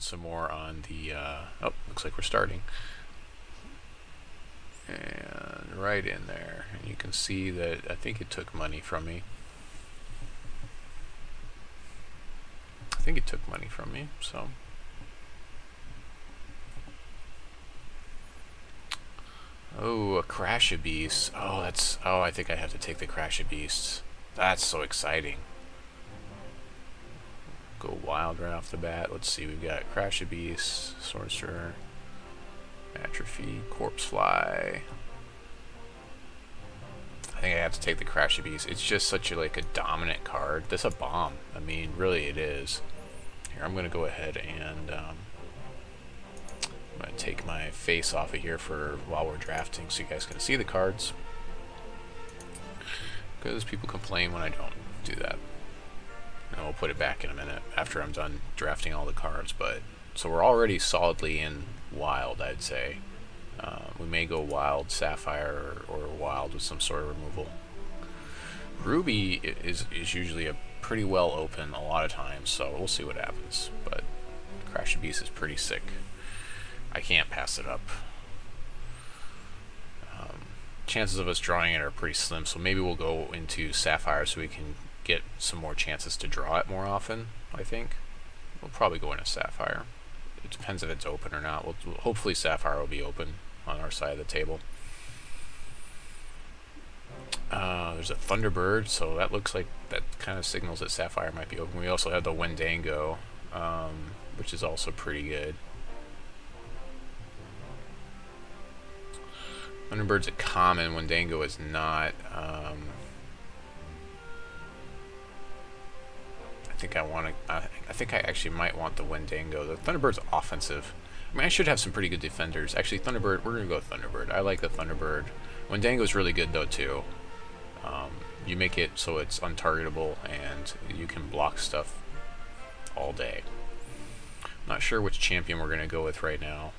action some more on the, oh, looks like we're starting. And right in there, and you can see that I think it took money from me. I think it took money from me, so. Oh, a Crash of Beasts. Oh, that's, oh, I think I have to take the Crash of Beasts. That's so exciting. Go wild right off the bat. Let's see, we've got Crash of Beasts, Sorcerer, Atrophy, Corpse Fly. I think I have to take the Crash of Beasts. It's just such a, like a dominant card. That's a bomb. I mean, really it is. Here, I'm going to go ahead and I'm going to take my face off of here for while we're drafting so you guys can see the cards. Because people complain when I don't do that. And we'll put it back in a minute after I'm done drafting all the cards. But so we're already solidly in Wild, I'd say. We may go Wild Sapphire or Wild with some sort of removal. Ruby is usually a pretty well open a lot of times, so we'll see what happens. But Crash of Beast is pretty sick. I can't pass it up. Chances of us drawing it are pretty slim, so maybe we'll go into Sapphire so we can get some more chances to draw it more often, I think. We'll probably go into Sapphire. It depends if it's open or not. Hopefully Sapphire will be open on our side of the table. There's a Thunderbird, so that looks like that kind of signals that Sapphire might be open. We also have the Wendango, which is also pretty good. Thunderbird's a common, Wendango is not. I think I actually might want the Wendango. The Thunderbird's offensive. I mean, I should have some pretty good defenders. Actually, Thunderbird, we're going to go with Thunderbird. I like the Thunderbird. Wendango's really good, though, too. You make it so it's untargetable, and you can block stuff all day. Not sure which champion we're going to go with right now.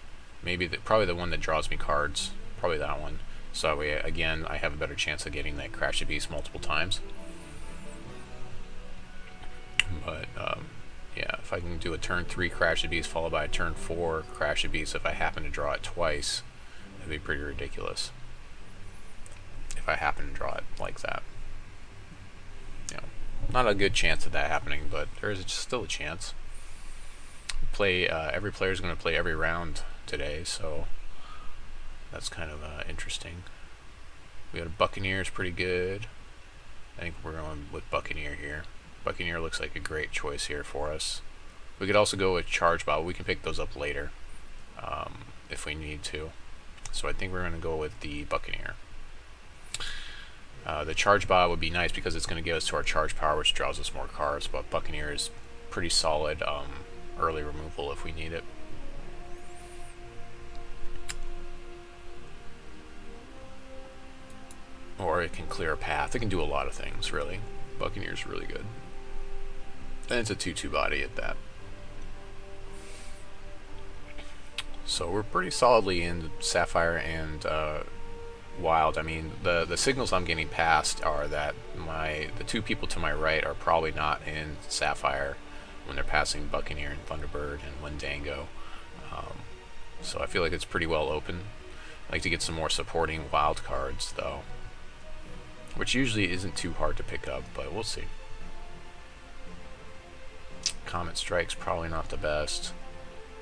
Maybe probably the one that draws me cards. Probably that one. So that way, again, I have a better chance of getting that Crash of Beast multiple times. But, yeah, if I can do a turn 3 Crash of Beast followed by a turn 4 Crash of Beast, if I happen to draw it twice, that'd be pretty ridiculous. If I happen to draw it like that. You know, not a good chance of that happening, but there is still a chance. Every player is going to play every round today, so that's kind of interesting. We got a Buccaneer, is pretty good. I think we're going with Buccaneer here. Buccaneer looks like a great choice here for us. We could also go with Charge Ball. We can pick those up later if we need to. So I think we're going to go with the Buccaneer. The Charge Ball would be nice because it's going to give us to our Charge Power, which draws us more cards, but Buccaneer is pretty solid early removal if we need it. Or it can clear a path. It can do a lot of things, really. Buccaneer's really good. And it's a 2/2 body at that. So we're pretty solidly in Sapphire and Wild. I mean, the signals I'm getting past are that the two people to my right are probably not in Sapphire when they're passing Buccaneer and Thunderbird and Wendango. So I feel like it's pretty well open. I'd like to get some more supporting Wild cards, though, which usually isn't too hard to pick up, but we'll see. Comet Strike's probably not the best.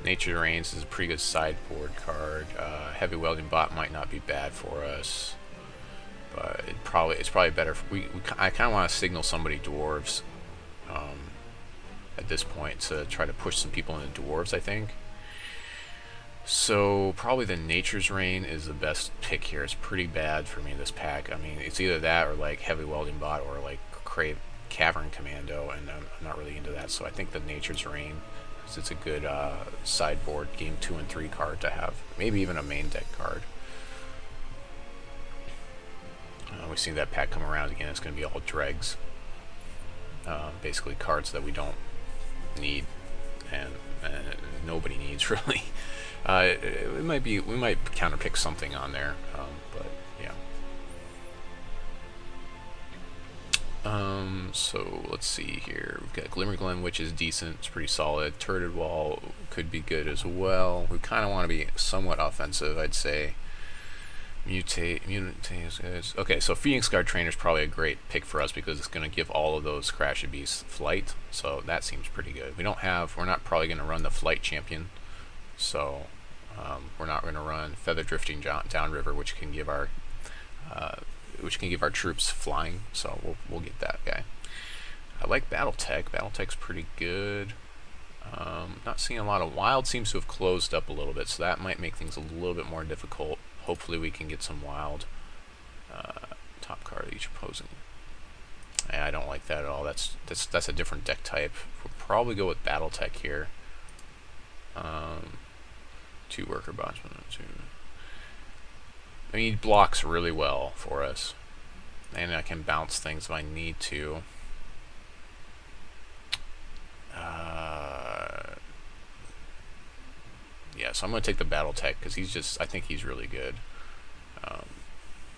Nature Reigns is a pretty good sideboard card. Heavy Welding Bot might not be bad for us, but it's probably better. I kind of want to signal somebody Dwarves at this point to try to push some people into Dwarves, I think. So probably the Nature's Reign is the best pick here. It's pretty bad for me, this pack. I mean, it's either that or like Heavy Welding Bot or like Cavern Commando, and I'm not really into that. So I think the Nature's Reign, it's a good sideboard game 2 and 3 card to have. Maybe even a main deck card. We see that pack come around again. It's going to be all dregs. Basically cards that we don't need and nobody needs, really. We might counterpick something on there, but yeah. So let's see here. We've got Glimmerglen, which is decent. It's pretty solid. Turreted Wall could be good as well. We kind of want to be somewhat offensive, I'd say. Mutate is good. Okay, so Phoenix Guard Trainer is probably a great pick for us because it's going to give all of those Crash Beasts flight. So that seems pretty good. We're not probably going to run the Flight Champion. So we're not going to run Feather Drifting Downriver, which can give our troops flying. So we'll get that guy. I like Battletech. Battletech's pretty good. Not seeing a lot of wild. Seems to have closed up a little bit, so that might make things a little bit more difficult. Hopefully we can get some wild. Top card of each opposing. Yeah, I don't like that at all. That's a different deck type. We'll probably go with Battletech here. 2 worker bots. 2. I mean, he blocks really well for us, and I can bounce things if I need to. Yeah, so I'm going to take the Battletech because I think he's really good.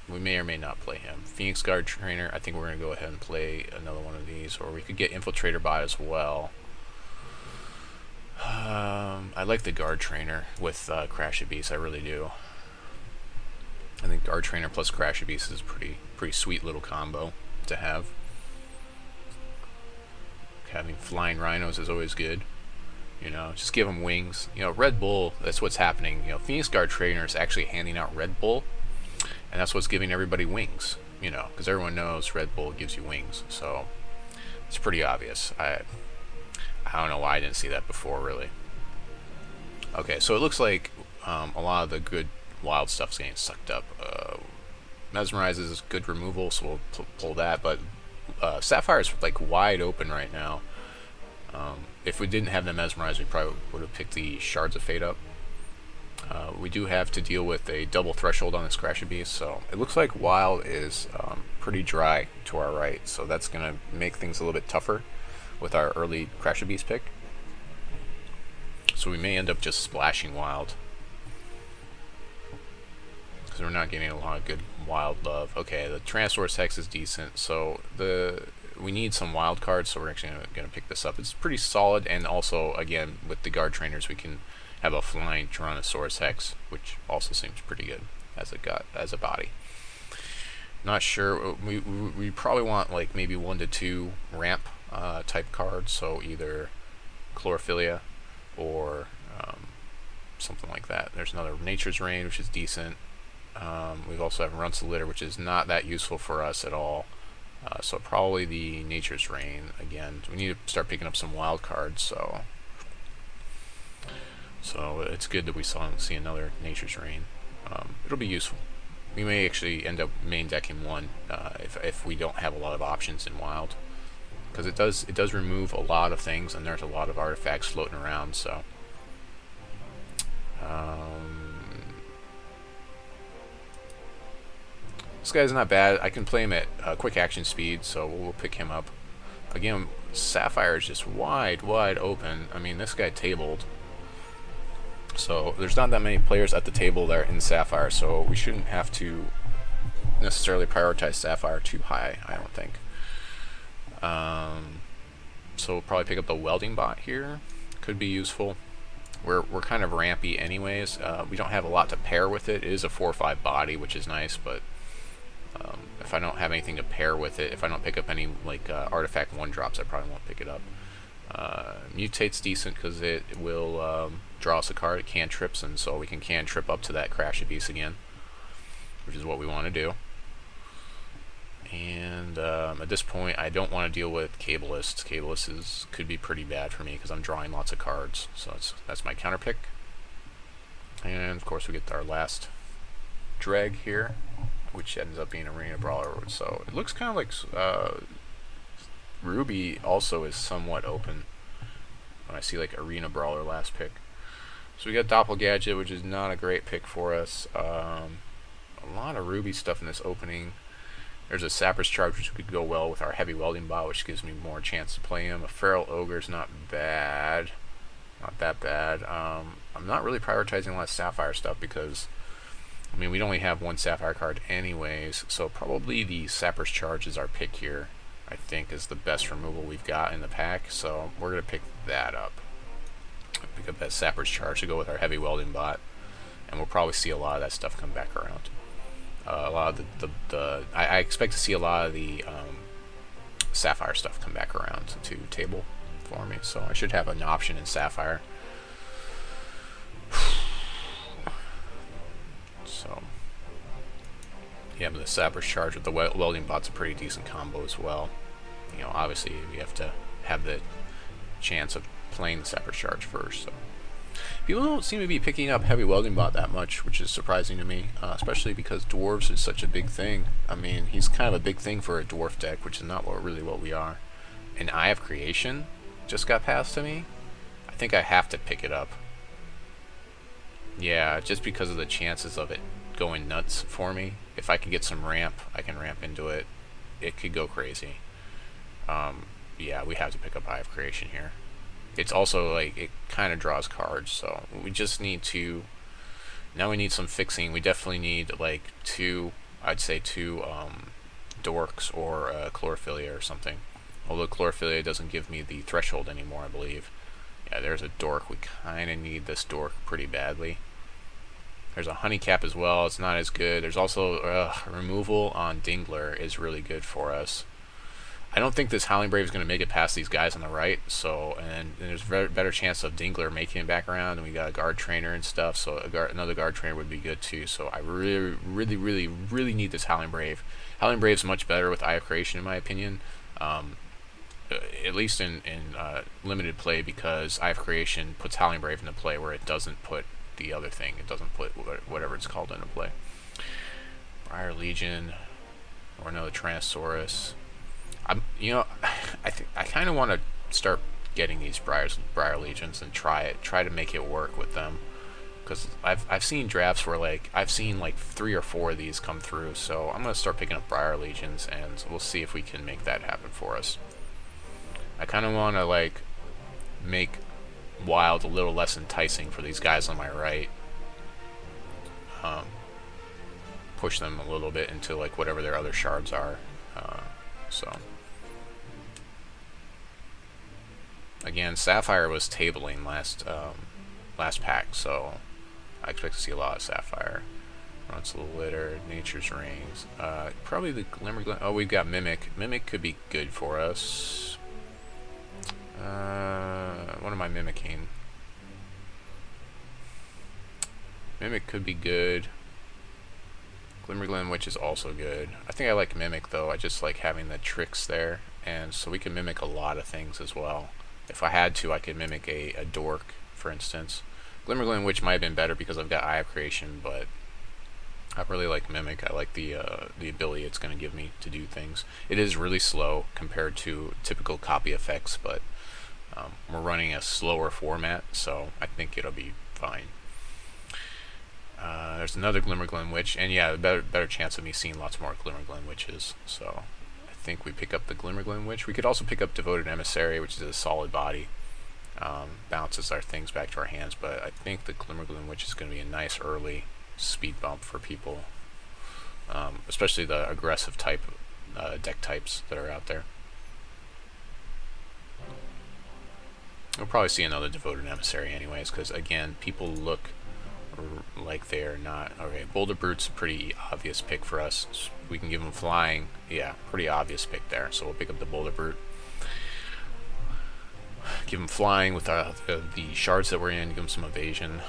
We may or may not play him. Phoenix Guard Trainer, I think we're going to go ahead and play another one of these, or we could get Infiltrator Bot as well. I like the Guard Trainer with Crash Beast, I really do. I think Guard Trainer plus Crash Beast is a pretty sweet little combo to have. Having Flying Rhinos is always good. You know, just give them wings. You know, Red Bull, that's what's happening. You know, Phoenix Guard Trainer is actually handing out Red Bull, and that's what's giving everybody wings. You know, because everyone knows Red Bull gives you wings. So, it's pretty obvious. I don't know why I didn't see that before, really. Okay, so it looks like a lot of the good wild stuff's getting sucked up. Mesmerize is good removal, so we'll pull that, but Sapphire's like wide open right now. If we didn't have the Mesmerize, we probably would have picked the Shards of Fate up. We do have to deal with a double threshold on this Crash Beast, so it looks like Wild is pretty dry to our right, so that's going to make things a little bit tougher with our early Crash Beast pick. So we may end up just splashing Wild, because we're not getting a lot of good Wild love. Okay, the Tyrannosaurus Hex is decent, so we need some wild cards, so we're actually going to pick this up. It's pretty solid, and also, again, with the Guard Trainers, we can have a flying Tyrannosaurus Hex, which also seems pretty good as a body. Not sure. We probably want like maybe 1 to 2 ramp type cards, so either Chlorophylla or something like that. There's another Nature's Rain, which is decent. We also have Runselitter, which is not that useful for us at all. So probably the Nature's Rain again. We need to start picking up some wild cards, so it's good that we see another Nature's Rain. It'll be useful. We may actually end up main decking one if we don't have a lot of options in wild, because it does remove a lot of things, and there's a lot of artifacts floating around. So this guy's not bad. I can play him at quick action speed, so we'll pick him up. Again, Sapphire is just wide open. I mean, this guy tabled. So there's not that many players at the table that are in Sapphire, so we shouldn't have to necessarily prioritize Sapphire too high, I don't think. So we'll probably pick up the Welding Bot here. Could be useful. We're kind of rampy anyways. We don't have a lot to pair with it. It is a 4/5 body, which is nice, but if I don't have anything to pair with it, if I don't pick up any like artifact 1-drops, I probably won't pick it up. Mutate's decent because it will draw us a card. It cantrips, and so we can cantrip up to that Crash Beast again, which is what we want to do. And at this point, I don't want to deal with Cabalist. Cabalist could be pretty bad for me because I'm drawing lots of cards. So that's my counter pick. And of course, we get our last Dreg here, which ends up being Arena Brawler. So it looks kind of like Ruby also is somewhat open when I see like Arena Brawler last pick. So we got Doppelgadget, which is not a great pick for us. A lot of Ruby stuff in this opening. There's a Sapper's Charge, which could go well with our Heavy Welding Bot, which gives me more chance to play him. A Feral Ogre's not bad. Not that bad. I'm not really prioritizing a lot of Sapphire stuff because, I mean, we'd only have one Sapphire card anyways, so probably the Sapper's Charge is our pick here. I think is the best removal we've got in the pack, so we're going to pick that up. Pick up that Sapper's Charge to go with our heavy welding bot, and we'll probably see a lot of that stuff come back around. A lot of I expect to see a lot of the Sapphire stuff come back around to table for me, so I should have an option in Sapphire. So yeah, but the Sapper's Charge with the welding bot's a pretty decent combo as well. You know, obviously you have to have the chance of playing the Sapper's Charge first. So people don't seem to be picking up heavy welding bot that much, which is surprising to me, especially because dwarves is such a big thing. I mean, he's kind of a big thing for a dwarf deck, which is not really what we are. And Eye of Creation just got passed to me. I think I have to pick it up. Yeah, just because of the chances of it going nuts for me. If I can get some ramp, I can ramp into it. It could go crazy. Yeah, we have to pick up Eye of Creation here. It's also like it kind of draws cards, so we just need to. Now we need some fixing. We definitely need like I'd say two dorks or chlorophylla or something. Although chlorophylla doesn't give me the threshold anymore, I believe. Yeah, there's a dork. We kind of need this dork pretty badly. There's a honeycap as well. It's not as good. There's also removal on Dingler is really good for us. I don't think this Howling Brave is going to make it past these guys on the right, so, and there's a better chance of Dingler making it back around, and we got a guard trainer and stuff, so another guard trainer would be good too, so I really need this Howling Brave. Howling Brave's much better with Eye of Creation in my opinion, at least in limited play, because Eye of Creation puts Howling Brave into play where it doesn't put the other thing, it doesn't put whatever it's called into play. Briar Legion, or another Tyrannosaurus. I kind of want to start getting these Briar Legions and try to make it work with them, because I've seen drafts where like I've seen like 3 or 4 of these come through. So I'm gonna start picking up Briar Legions, and we'll see if we can make that happen for us. I kind of want to like make Wild a little less enticing for these guys on my right. Push them a little bit into like whatever their other shards are. So again, Sapphire was tabling last pack, so I expect to see a lot of Sapphire. Runs a little litter, Nature's Rings, probably the Glimmer. Oh, we've got Mimic. Mimic could be good for us. What am I mimicking? Mimic could be good. Glimmerglen Witch is also good. I think I like Mimic though. I just like having the tricks there, and so we can mimic a lot of things as well. If I had to, I could mimic a dork, for instance. Glimmerglen Witch might have been better because I've got Eye of Creation, but I really like Mimic. I like the ability it's going to give me to do things. It is really slow compared to typical copy effects, but we're running a slower format, so I think it'll be fine. There's another Glimmerglen Witch, and yeah, better chance of me seeing lots more Glimmerglen Witches. So I think we pick up the Glimmerglen Witch. We could also pick up Devoted Emissary, which is a solid body. Bounces our things back to our hands, but I think the Glimmerglen Witch is going to be a nice early speed bump for people, especially the aggressive type deck types that are out there. We'll probably see another Devoted Emissary anyways, because again, people look like they're not. Okay, Boulder Brute's a pretty obvious pick for us. We can give them flying. Yeah, pretty obvious pick there. So we'll pick up the Boulder Brute. Give them flying with the shards that we're in. Give them some evasion.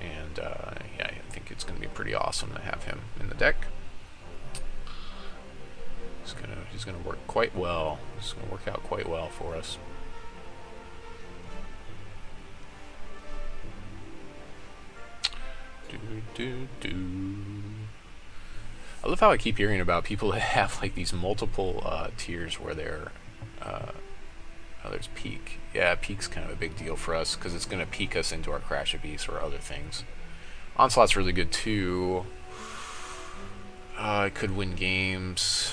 And yeah, I think it's going to be pretty awesome to have him in the deck. He's gonna work quite well. It's going to work out quite well for us. I love how I keep hearing about people that have like these multiple tiers where they're oh, there's Peak. Yeah, Peak's kind of a big deal for us because it's going to peak us into our Crash of Beasts or other things. Onslaught's really good too. It could win games.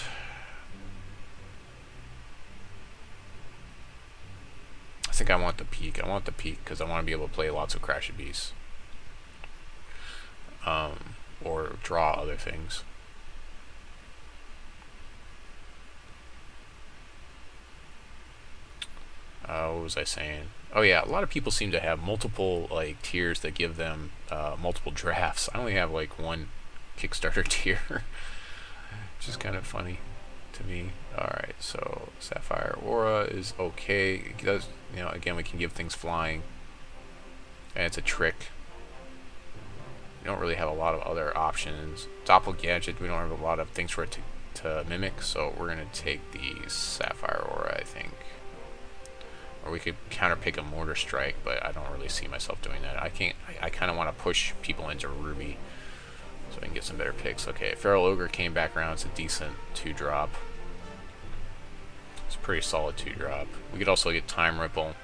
I think I want the Peak. I want the Peak because I want to be able to play lots of Crash of Beasts. Or draw other things. what was I saying? Oh yeah, a lot of people seem to have multiple like tiers that give them multiple drafts. I only have like one Kickstarter tier, which is kind of funny to me. Alright, so Sapphire Aura is okay. It does, you know, again, we can give things flying. And it's a trick. We don't really have a lot of other options. Doppel Gadget, we don't have a lot of things for it to mimic, so we're going to take the Sapphire Aura, I think. Or we could counterpick a Mortar Strike, but I don't really see myself doing that. I kind of want to push people into Ruby so I can get some better picks. Okay, Feral Ogre came back around. It's a decent 2-drop. It's a pretty solid 2-drop. We could also get Time Ripple.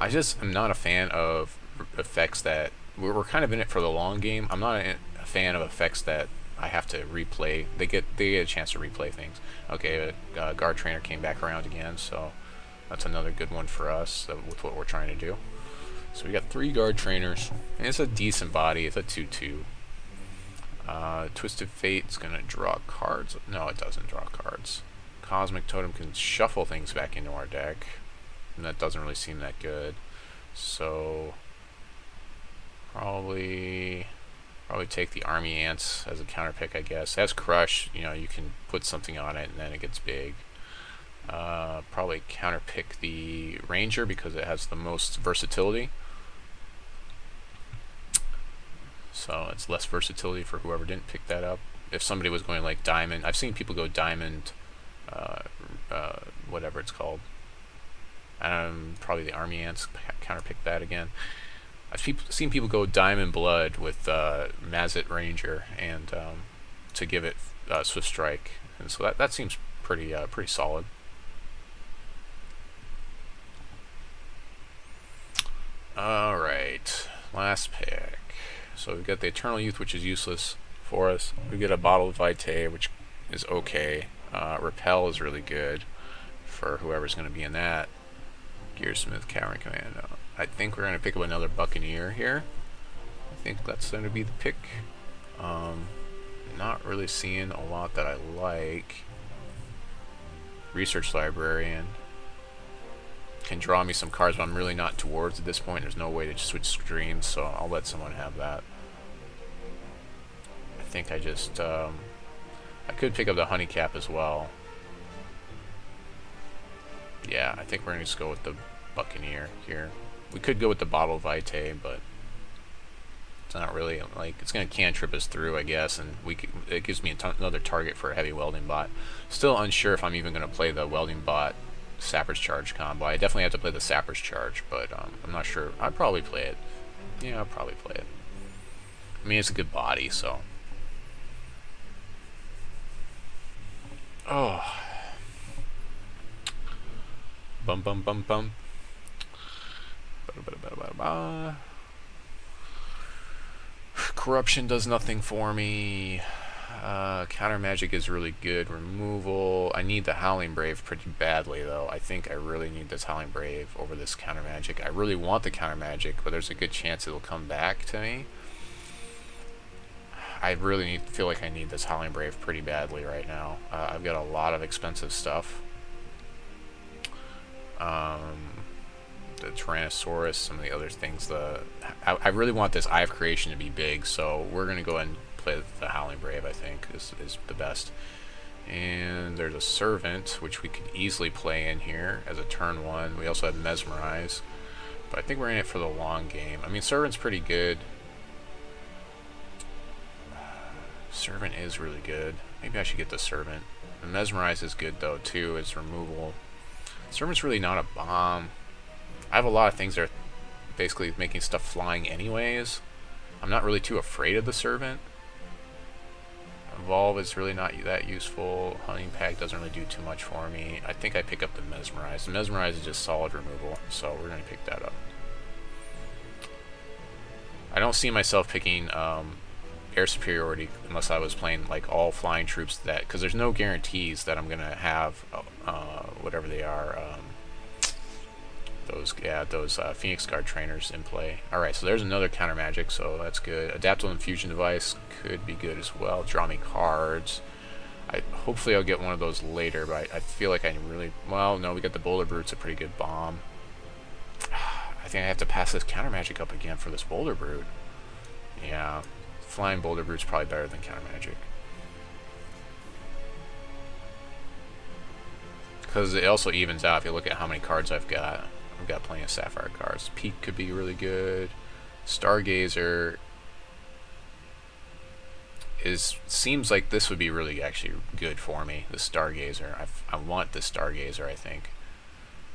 I just am not a fan of effects that... We're kind of in it for the long game. I'm not a fan of effects that I have to replay. They get a chance to replay things. Okay, Guard Trainer came back around again, so that's another good one for us with what we're trying to do. So we got 3 Guard Trainers, and it's a decent body. It's a 2/2. Twisted Fate's gonna draw cards. No, it doesn't draw cards. Cosmic Totem can shuffle things back into our deck, and that doesn't really seem that good. So probably take the Army Ants as a counter pick, I guess. As Crush, you know, you can put something on it and then it gets big. Probably counter pick the Ranger because it has the most versatility. So it's less versatility for whoever didn't pick that up. If somebody was going like Diamond, I've seen people go Diamond, whatever it's called. Probably the Army Ants counter pick that again. I've seen people go Diamond Blood with Mazet Ranger and to give it Swift Strike, and so that seems pretty solid. All right, last pick. So we've got the Eternal Youth, which is useless for us. We get a Bottle of Vitae, which is okay. Repel is really good for whoever's going to be in that. Gearsmith, Cowering Commando. I think we're going to pick up another Buccaneer here. I think that's going to be the pick. Not really seeing a lot that I like. Research Librarian can draw me some cards, but I'm really not towards at this point. There's no way to switch screens, so I'll let someone have that. I think I just I could pick up the Honeycap as well. Yeah, I think we're gonna just go with the Buccaneer here. We could go with the Bottle of Vitae, but it's not really like it's gonna cantrip us through, I guess, and it gives me another target for a heavy welding bot. Still unsure if I'm even gonna play the welding bot Sapper's Charge combo. I definitely have to play the Sapper's Charge, but I'm not sure. I'd probably play it. Yeah, I'll probably play it. I mean, it's a good body, so. Oh. Bum bum bum bum. Corruption does nothing for me. Counter Magic is really good. Removal. I need the Howling Brave pretty badly, though. I think I really need this Howling Brave over this Counter Magic. I really want the Counter Magic, but there's a good chance it'll come back to me. I really feel like I need this Howling Brave pretty badly right now. I've got a lot of expensive stuff. The Tyrannosaurus, some of the other things. I really want this Eye of Creation to be big, so we're going to go ahead and play the Howling Brave, I think, is the best. And there's a Servant, which we could easily play in here as a turn 1. We also have Mesmerize, but I think we're in it for the long game. I mean, Servant's pretty good. Servant is really good. Maybe I should get the Servant. And Mesmerize is good, though, too, as removal. Servant's really not a bomb. I have a lot of things that are basically making stuff flying anyways. I'm not really too afraid of the Servant. Evolve is really not that useful. Hunting Pack doesn't really do too much for me. I think I pick up the Mesmerize. The Mesmerize is just solid removal, so we're going to pick that up. I don't see myself picking air superiority unless I was playing like all flying troops, that because there's no guarantees that I'm going to have whatever they are. Those Phoenix Guard trainers in play. Alright, so there's another counter magic, so that's good. Adaptable Infusion Device could be good as well. Draw me cards. Hopefully I'll get one of those later, but I feel like I really... Well, no, we got the Boulder Brute's a pretty good bomb. I think I have to pass this counter magic up again for this Boulder Brood. Yeah, flying Boulder Brood's probably better than counter magic. Because it also evens out if you look at how many cards I've got. I've got plenty of Sapphire cards. Peak could be really good. Stargazer seems like this would be really actually good for me. The Stargazer. I want the Stargazer, I think,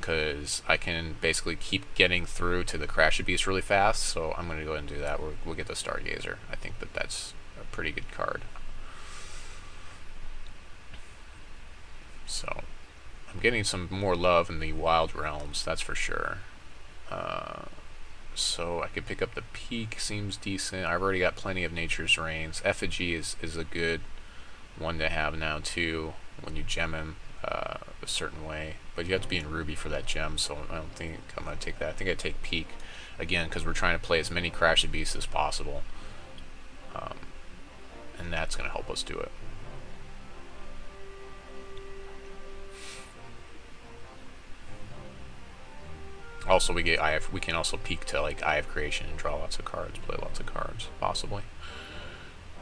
because I can basically keep getting through to the Crash Beast really fast. So I'm going to go ahead and do that. We'll get the Stargazer. I think that's a pretty good card. So I'm getting some more love in the Wild Realms, that's for sure. So I could pick up the Peak, seems decent. I've already got plenty of Nature's Reigns. Effigy is a good one to have now too, when you gem him a certain way. But you have to be in Ruby for that gem, so I don't think I'm going to take that. I think I take Peak, again, because we're trying to play as many Crash Beasts as possible. And that's going to help us do it. Also, we can also peek to like Eye of Creation and draw lots of cards, play lots of cards, possibly.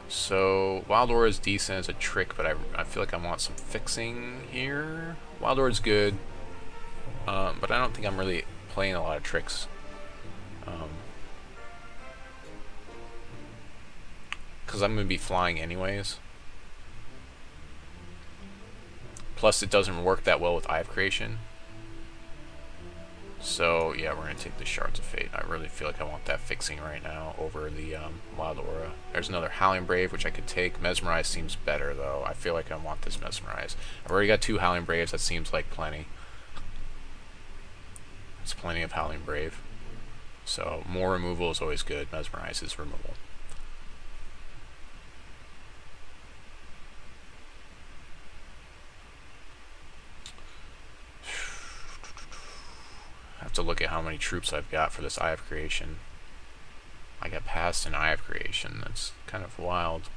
So Wild Aura is decent as a trick, but I feel like I want some fixing here. Wild Aura is good, but I don't think I'm really playing a lot of tricks. Because I'm going to be flying anyways. Plus, it doesn't work that well with Eye of Creation. So, yeah, we're going to take the Shards of Fate. I really feel like I want that fixing right now over the Wild Aura. There's another Howling Brave, which I could take. Mesmerize seems better, though. I feel like I want this Mesmerize. I've already got 2 Howling Braves. That seems like plenty. It's plenty of Howling Brave. So, more removal is always good. Mesmerize is removal. To look at how many troops I've got for this Eye of Creation. I got past an Eye of Creation. That's kind of wild.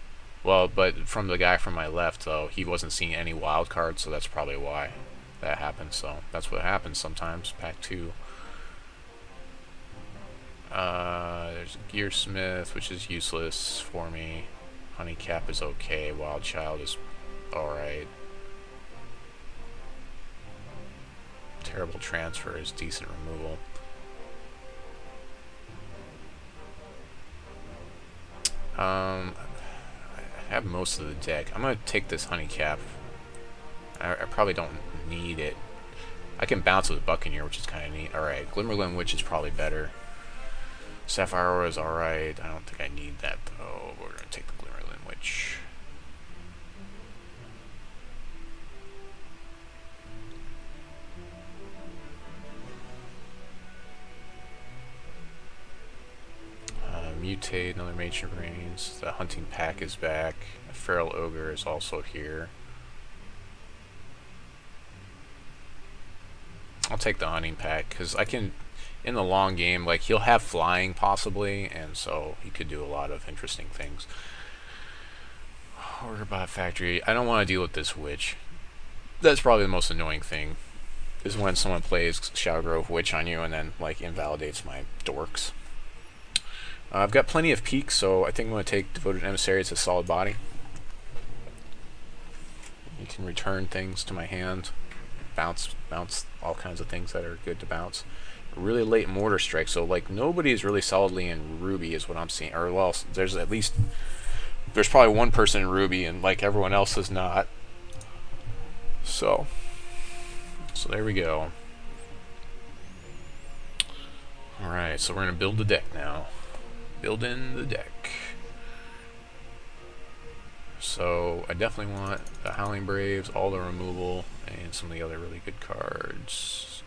Well, but from the guy from my left, though, he wasn't seeing any wild cards, so that's probably why that happened. So that's what happens sometimes. Pack 2. There's a Gearsmith, which is useless for me. Honeycap is okay. Wild Child is alright. Terrible Transfer is decent removal. I have most of the deck. I'm going to take this Honeycap. I probably don't need it. I can bounce with Buccaneer, which is kind of neat. Alright, Glimmerland Witch is probably better. Sapphire Aura is alright. I don't think I need that, though. We're going to take the Glimmerland Witch. Mutate, another Major Reigns. The Hunting Pack is back. A Feral Ogre is also here. I'll take the Hunting Pack, because I can, in the long game, like, he'll have flying, possibly, and so he could do a lot of interesting things. Orderbot Factory. I don't want to deal with this Witch. That's probably the most annoying thing, is when someone plays Shadow Grove Witch on you and then, like, invalidates my dorks. I've got plenty of peaks, so I think I'm going to take Devoted Emissary. It's a solid body. You can return things to my hand. Bounce all kinds of things that are good to bounce. Really late Mortar Strike, so like nobody is really solidly in Ruby is what I'm seeing. Or well, there's probably one person in Ruby and like everyone else is not. So there we go. Alright, so we're going to build the deck now. Building the deck. So I definitely want the Howling Braves, all the removal, and some of the other really good cards.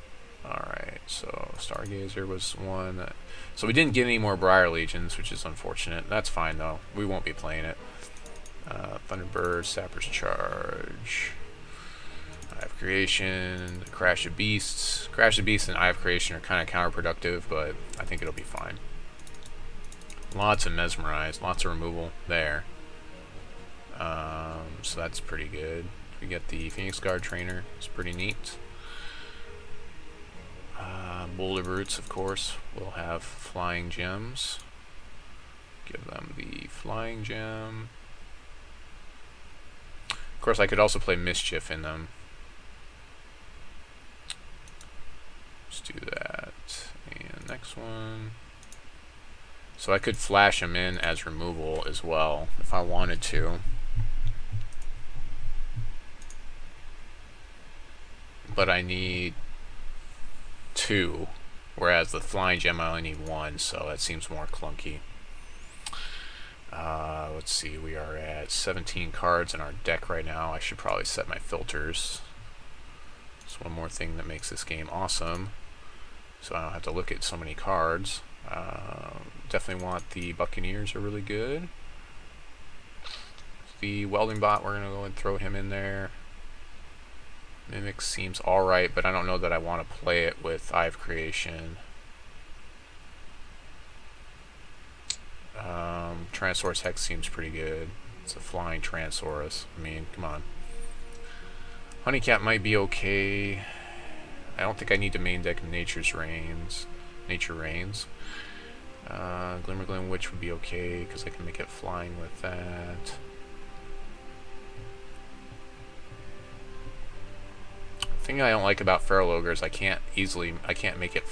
Alright, so Stargazer was one. So we didn't get any more Briar Legions, which is unfortunate. That's fine though. We won't be playing it. Thunderbird, Sapper's Charge, Eye of Creation, Crash of Beasts. Crash of Beasts and Eye of Creation are kind of counterproductive, but I think it'll be fine. Lots of Mesmerize, lots of removal there. So that's pretty good. We get the Phoenix Guard Trainer. It's pretty neat. Boulder Brutes, of course, will have flying gems. Give them the flying gem. Of course, I could also play Mischief in them. Let's do that. And next one. So I could flash them in as removal as well, if I wanted to. But I need 2, whereas the flying gem I only need 1, so that seems more clunky. Let's see, we are at 17 cards in our deck right now. I should probably set my filters. It's one more thing that makes this game awesome, so I don't have to look at so many cards. Definitely want the Buccaneers, are really good. The Welding Bot, we're going to go and throw him in there. Mimic seems alright, but I don't know that I want to play it with Eye of Creation. Tyrannosaurus Hex seems pretty good. It's a flying Tyrannosaurus. I mean, come on. Honeycat might be okay. I don't think I need to main deck Nature Reigns. Glimmerglen Witch would be okay, because I can make it flying with that. The thing I don't like about Feral Ogre is I can't make it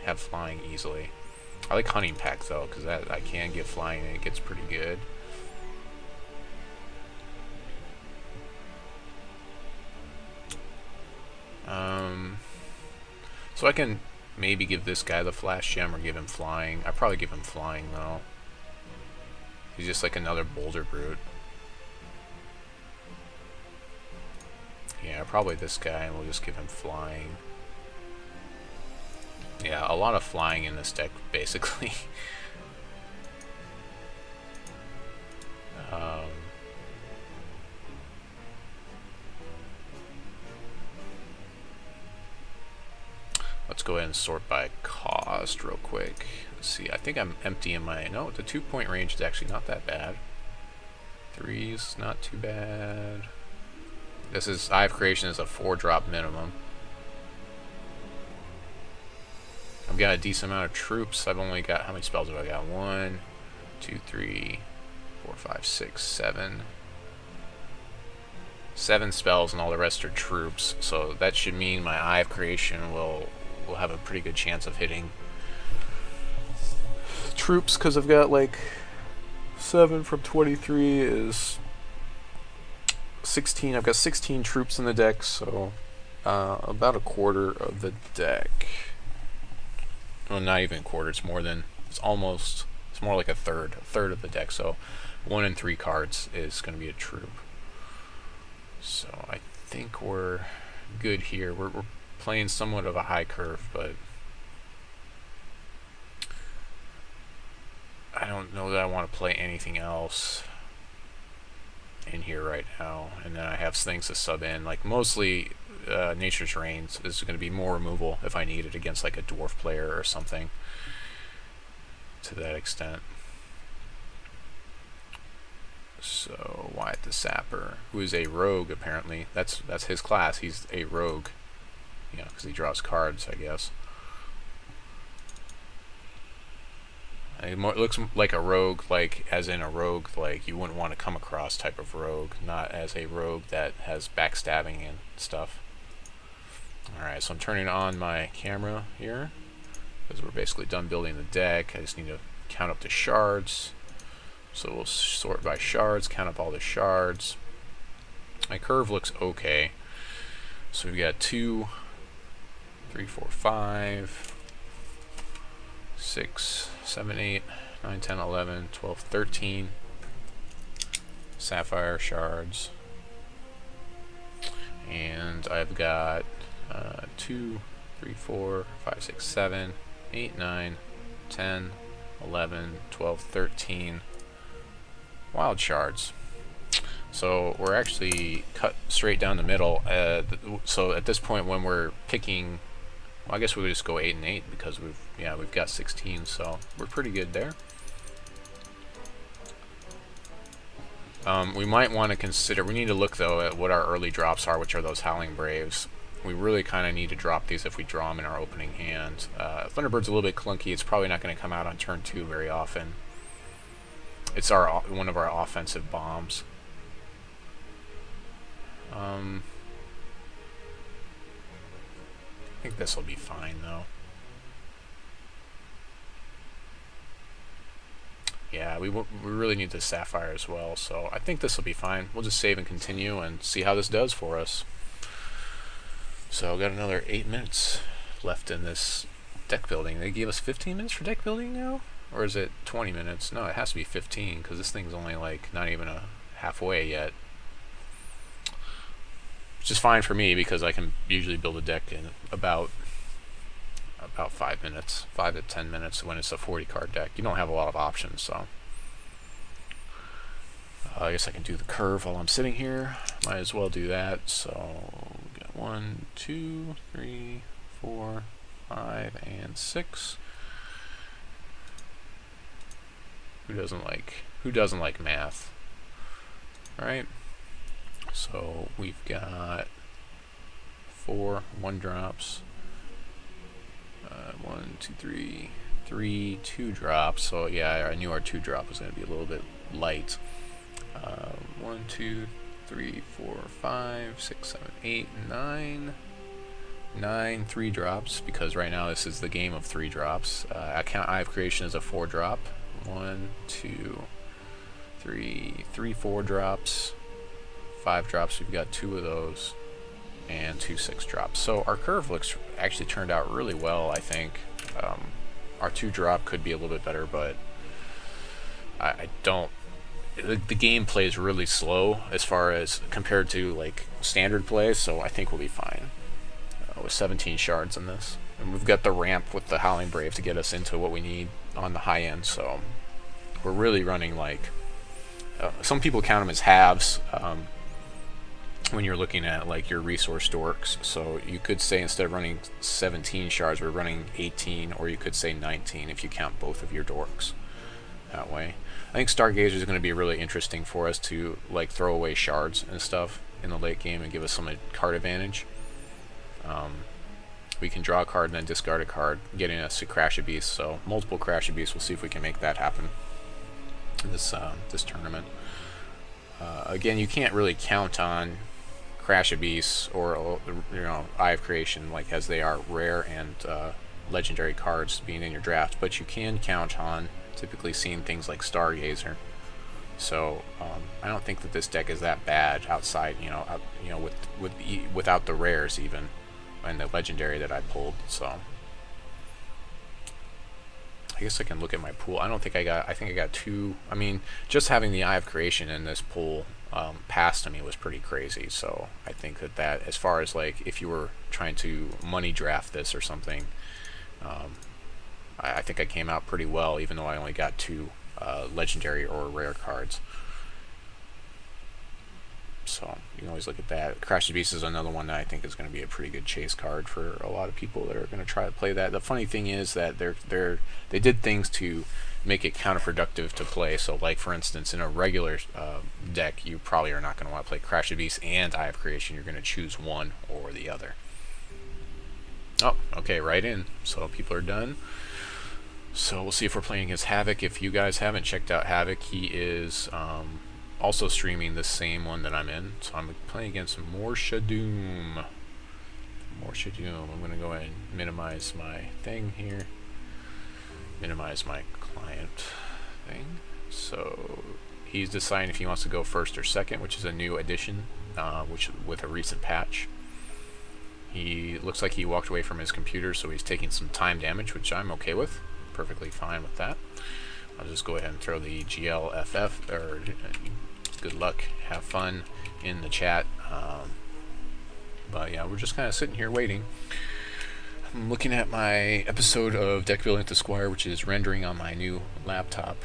have flying easily. I like Hunting Pack though, because I can get flying and it gets pretty good. So I can maybe give this guy the flash gem or give him flying. I probably give him flying though. He's just like another Boulder Brute. Yeah, probably this guy, and we'll just give him flying. Yeah, a lot of flying in this deck, basically. Let's go ahead and sort by cost real quick. Let's see, I think I'm empty in my... No, the 2-point range is actually not that bad. 3's not too bad. This is, Eye of Creation is a 4-drop minimum. I've got a decent amount of troops. I've only got, how many spells have I got? 1, 2, 3, 4, 5, 6, 7. 7 spells and all the rest are troops. So that should mean my Eye of Creation will have a pretty good chance of hitting troops, because I've got like 7 from 23 is 16. I've got 16 troops in the deck, so about a quarter of the deck. Well, not even a quarter. It's more like a third of the deck. So 1 in 3 cards is going to be a troop. So I think we're good here. We're playing somewhat of a high curve, but I don't know that I want to play anything else in here right now. And then I have things to sub in, like mostly Nature's Reigns is going to be more removal if I need it against like a dwarf player or something to that extent. So Wyatt the Sapper, who is a rogue apparently, that's his class. He's a rogue, you know, because he draws cards, I guess. It looks like a rogue, like as in a rogue like you wouldn't want to come across type of rogue, not as a rogue that has backstabbing and stuff. Alright, so I'm turning on my camera here, because we're basically done building the deck. I just need to count up the shards. So we'll sort by shards, count up all the shards. My curve looks okay. So we've got 2, 3, 4, 5, 6, 7, 8, 9, 10, 11, 12, 13 sapphire shards. And I've got 2, 3, 4, 5, 6, 7, 8, 9, 10, 11, 12, 13 wild shards. So we're actually cut straight down the middle. So at this point, when we're picking, well, I guess we would just go 8 and 8 because we've got 16, so we're pretty good there. We might want to consider. We need to look though at what our early drops are, which are those Howling Braves. We really kind of need to drop these if we draw them in our opening hand. Thunderbird's a little bit clunky. It's probably not going to come out on turn 2 very often. It's one of our offensive bombs. I think this will be fine, though. Yeah, we really need the Sapphire as well, so I think this will be fine. We'll just save and continue and see how this does for us. So I've got another 8 minutes left in this deck building. They gave us 15 minutes for deck building now? Or is it 20 minutes? No, it has to be 15, because this thing's only like not even halfway yet. Which is fine for me, because I can usually build a deck in about 5 minutes, 5 to 10 minutes when it's a 40 card deck. You don't have a lot of options, so I guess I can do the curve while I'm sitting here. Might as well do that. So we got 1, 2, 3, 4, 5, and 6. Who doesn't like math? All right. So we've got 4 1-drops. 1, 2, 3, 3 2-drops. So yeah, I knew our 2-drop was going to be a little bit light. 1, 2, 3, 4, 5, 6, 7, 8, 9. 9 3-drops, because right now this is the game of 3-drops. I count Eye of Creation as a 4-drop. 1, 2, 3, 4-drops. 5 drops. We've got 2 of those. And 2 6-drops. So our curve actually turned out really well, I think. Our 2-drop could be a little bit better, but I don't. The game plays really slow as far as compared to like standard play, so I think we'll be fine with 17 shards in this. And we've got the ramp with the Howling Brave to get us into what we need on the high end, so we're really running like some people count them as halves. When you're looking at like your resource dorks, so you could say instead of running 17 shards, we're running 18, or you could say 19 if you count both of your dorks that way. I think Stargazer is going to be really interesting for us to like throw away shards and stuff in the late game and give us some card advantage. We can draw a card and then discard a card, getting us to Crash a Beast. So multiple Crash a Beast. We'll see if we can make that happen in this tournament. Again, you can't really count on Crash a Beast or Eye of Creation like as they are rare and legendary cards being in your draft, but you can count on typically seeing things like Stargazer. So I don't think that this deck is that bad outside, without the rares even and the legendary that I pulled. So I guess I can look at my pool. I think I got 2. I mean, just having the Eye of Creation in this pool passed to me was pretty crazy. So I think that as far as like if you were trying to money draft this or something, I think I came out pretty well, even though I only got 2 legendary or rare cards. So you can always look at that. Crash the Beast is another one that I think is going to be a pretty good chase card for a lot of people that are going to try to play that. The funny thing is that they did things to make it counterproductive to play. So like for instance, in a regular deck, you probably are not going to want to play Crash the Beast and Eye of Creation. You're going to choose one or the other. Oh, okay, right in. So people are done. So we'll see if we're playing against Havoc. If you guys haven't checked out Havoc, he is also streaming the same one that I'm in. So I'm playing against Morsha Doom. I'm going to go ahead and minimize my thing here. Minimize my client thing. So he's deciding if he wants to go first or second, which is a new addition, with a recent patch. He looks like he walked away from his computer, so he's taking some time damage, which I'm okay with. Perfectly fine with that. I'll just go ahead and throw the GLFF, or good luck, have fun in the chat. But yeah, we're just kind of sitting here waiting. I'm looking at my episode of Deck Building with the Squire, which is rendering on my new laptop.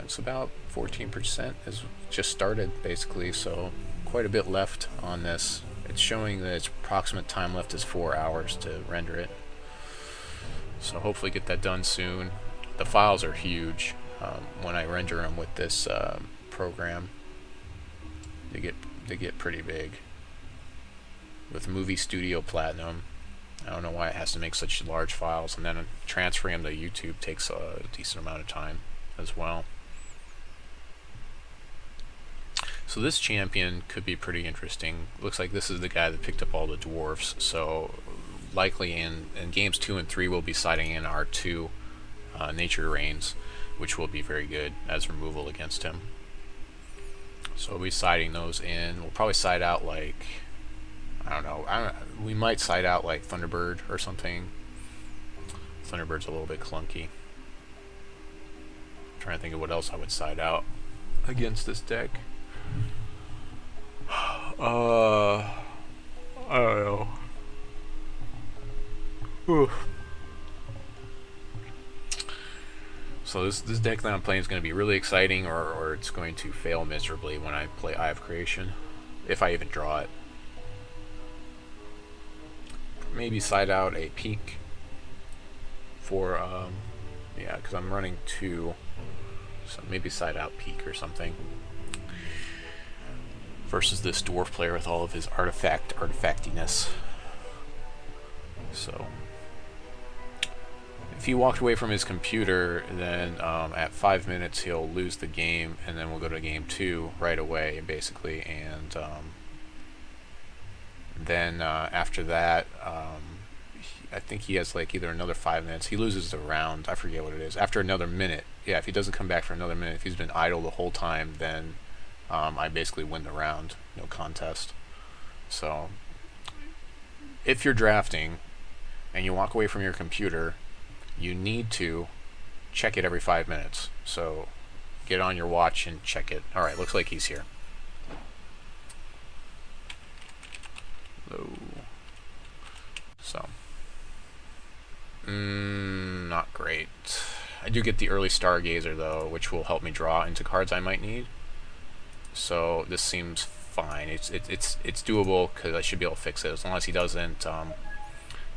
It's about 14%, has just started basically, so quite a bit left on this. It's showing that its approximate time left is 4 hours to render it. So hopefully get that done soon. The files are huge when I render them with this program. They get pretty big. with Movie Studio Platinum. I don't know why it has to make such large files, and then transferring them to YouTube takes a decent amount of time as well. So this champion could be pretty interesting. Looks like this is the guy that picked up all the dwarfs, so likely in games 2 and 3 we'll be siding in our 2 nature reigns, which will be very good as removal against him. So we'll be siding those in. We'll probably side out like, I don't know, we might side out like Thunderbird or something. Thunderbird's a little bit clunky. I'm trying to think of what else I would side out against this deck. I don't know. Oof. So this deck that I'm playing is going to be really exciting, or it's going to fail miserably when I play Eye of Creation, if I even draw it. Maybe side out a Peak for, yeah, because I'm running 2, so maybe side out Peak or something. Versus this dwarf player with all of his artifactiness. So if he walked away from his computer, then at 5 minutes he'll lose the game, and then we'll go to game 2 right away, basically. And then after that, I think he has like either another 5 minutes. He loses the round. I forget what it is. After another minute, yeah. If he doesn't come back for another minute, if he's been idle the whole time, then I basically win the round, no contest. So if you're drafting and you walk away from your computer, you need to check it every 5 minutes. So get on your watch and check it. Alright, looks like he's here. Hello. So not great. I do get the early Stargazer though, which will help me draw into cards I might need. So this seems fine. It's doable because I should be able to fix it as long as he doesn't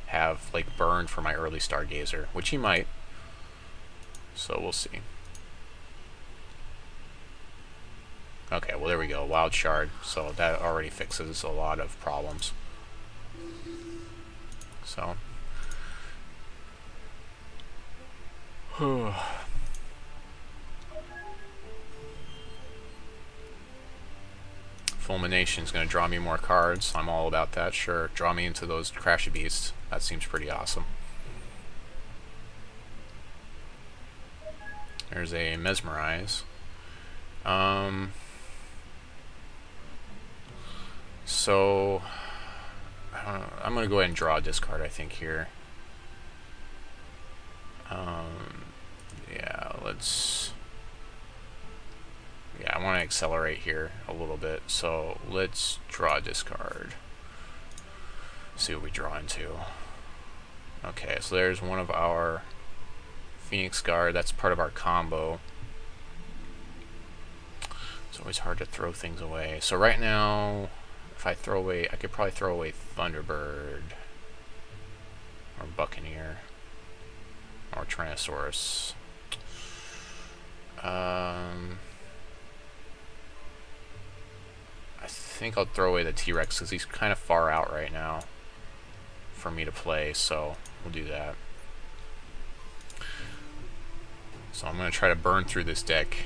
have like burn for my early Stargazer, which he might. So we'll see. Okay, well there we go. Wild Shard. So that already fixes a lot of problems. So. Fulmination is going to draw me more cards. I'm all about that, sure. Draw me into those Crashy Beasts. That seems pretty awesome. There's a Mesmerize. So, I'm going to go ahead and draw a discard, I think, here. Yeah, let's... Yeah, I want to accelerate here a little bit, so let's draw a discard. See what we draw into. Okay, so there's one of our Phoenix Guard. That's part of our combo. It's always hard to throw things away. So right now, if I throw away, I could probably throw away Thunderbird or Buccaneer or Tyrannosaurus. I think I'll throw away the T-Rex because he's kind of far out right now for me to play, so we'll do that. So I'm going to try to burn through this deck,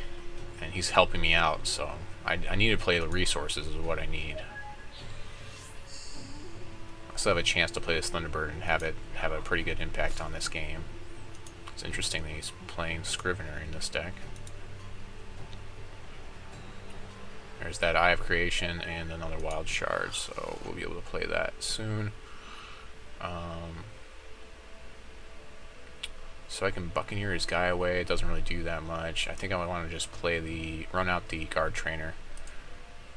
and he's helping me out, so I need to play the resources is what I need. I still have a chance to play this Thunderbird and have it have a pretty good impact on this game. It's interesting that he's playing Scrivener in this deck. There's that Eye of Creation and another Wild Shard, so we'll be able to play that soon. So I can Buccaneer his guy away. It doesn't really do that much. I think I want to just play run out the Guard Trainer,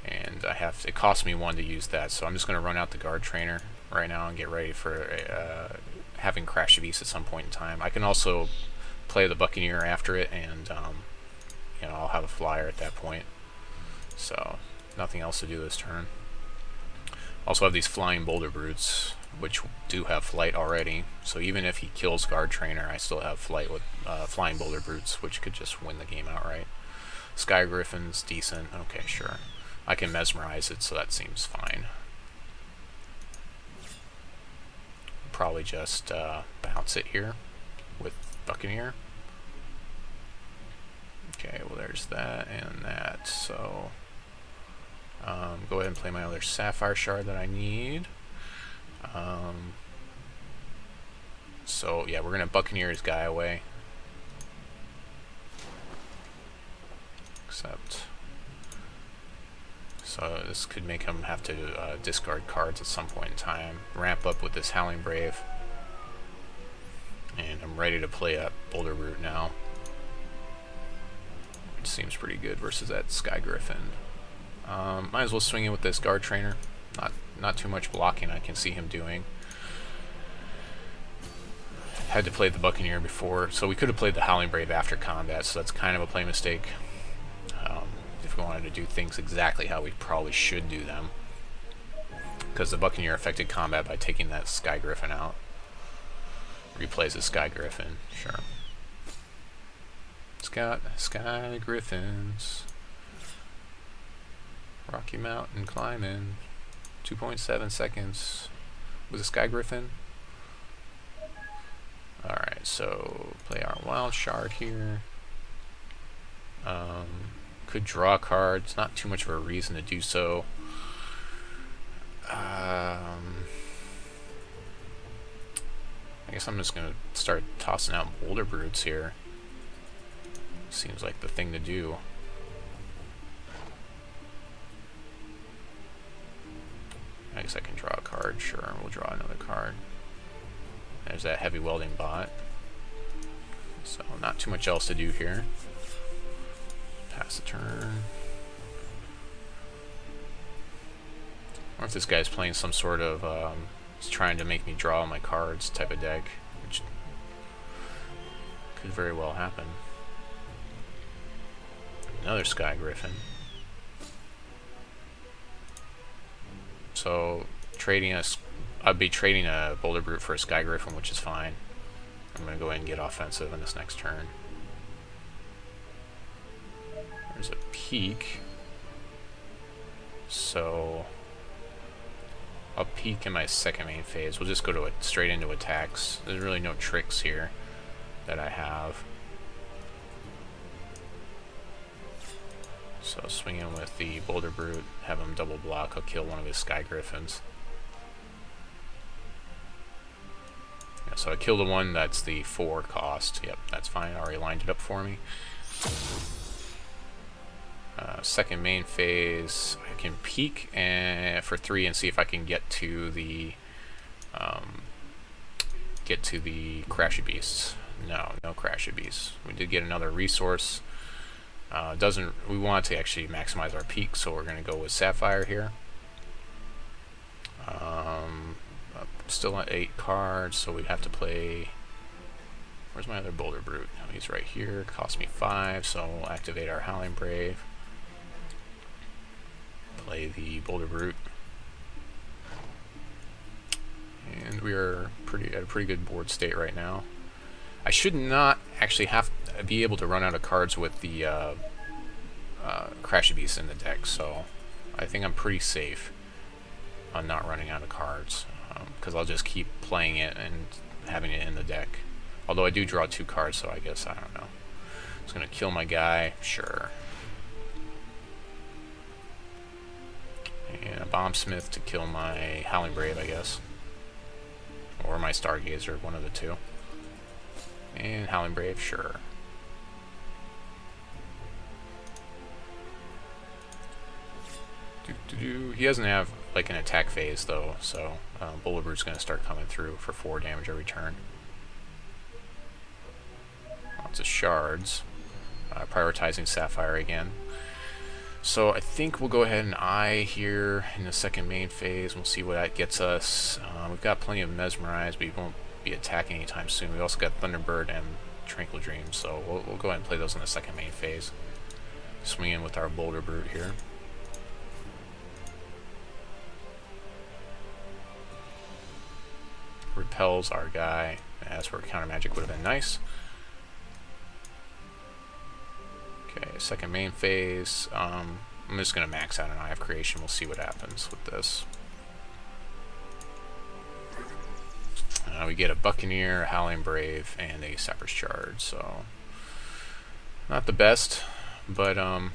and it costs me 1 to use that, so I'm just going to run out the Guard Trainer right now and get ready for having Crash Beast at some point in time. I can also play the Buccaneer after it, and you know, I'll have a flyer at that point. So, nothing else to do this turn. Also have these Flying Boulder Brutes, which do have flight already. So even if he kills Guard Trainer, I still have flight with Flying Boulder Brutes, which could just win the game outright. Sky Griffin's decent. Okay, sure. I can Mesmerize it, so that seems fine. probably just bounce it here with Buccaneer. Okay, well there's that and that, so go ahead and play my other Sapphire Shard that I need. So yeah, we're going to Buccaneer his guy away. Except, so this could make him have to discard cards at some point in time. Ramp up with this Howling Brave. And I'm ready to play a Boulder Brute now. Which seems pretty good versus that Sky Griffin. Might as well swing in with this Guard Trainer. Not too much blocking I can see him doing. Had to play the Buccaneer before, so we could have played the Howling Brave after combat, so that's kind of a play mistake. If we wanted to do things exactly how we probably should do them. Because the Buccaneer affected combat by taking that Sky Griffin out. Replays the Sky Griffin, sure. It's got Sky Griffins. Rocky Mountain climbing. 2.7 seconds. Was a Sky Griffin? Alright, so play our Wild Shard here. Could draw cards, not too much of a reason to do so. I guess I'm just going to start tossing out Boulder Brutes here. Seems like the thing to do. I guess I can draw a card, sure, we'll draw another card. There's that Heavy Welding bot. So not too much else to do here. Pass the turn. Or if this guy's playing some sort of he's trying to make me draw my cards type of deck, which could very well happen. Another Sky Griffin. So I'd be trading a Boulder Brute for a Sky Griffin, which is fine. I'm going to go ahead and get offensive in this next turn. There's a peek. So I'll peek in my second main phase. We'll just go to straight into attacks. There's really no tricks here that I have. So swing in with the Boulder Brute, have him double block. I'll kill one of his Sky Griffins. Yeah, so I kill the one that's the 4 cost. Yep, that's fine. Already lined it up for me. Second main phase, I can peek for 3 and see if I can get to the Crashy Beasts. No Crashy Beasts. We did get another resource. We want to actually maximize our peak, so we're going to go with Sapphire here. Still at 8 cards, so we have to play. Where's my other Boulder Brute? Oh, he's right here. Cost me 5, so we'll activate our Howling Brave. Play the Boulder Brute. And we are at a pretty good board state right now. I should not actually be able to run out of cards with the Crashy Beast in the deck, so I think I'm pretty safe on not running out of cards, because I'll just keep playing it and having it in the deck. Although I do draw 2 cards, so I guess, I don't know. It's going to kill my guy, sure. And a Bombsmith to kill my Howling Brave, I guess. Or my Stargazer, one of the 2. And Howling Brave, sure. He doesn't have like an attack phase though, so Boulder Brute's going to start coming through for 4 damage every turn. Lots of shards. Prioritizing Sapphire again. So I think we'll go ahead and eye here in the second main phase. We'll see what that gets us. We've got plenty of Mesmerize, but we won't be attacking anytime soon. We also got Thunderbird and Tranquil Dream, so we'll go ahead and play those in the second main phase. Swing in with our Boulder Brute here. Repels our guy. That's where counter magic would have been nice. Okay, second main phase. I'm just going to max out an Eye of Creation. We'll see what happens with this. We get a Buccaneer, a Howling Brave, and a Sapper's Charge. So not the best, but yeah,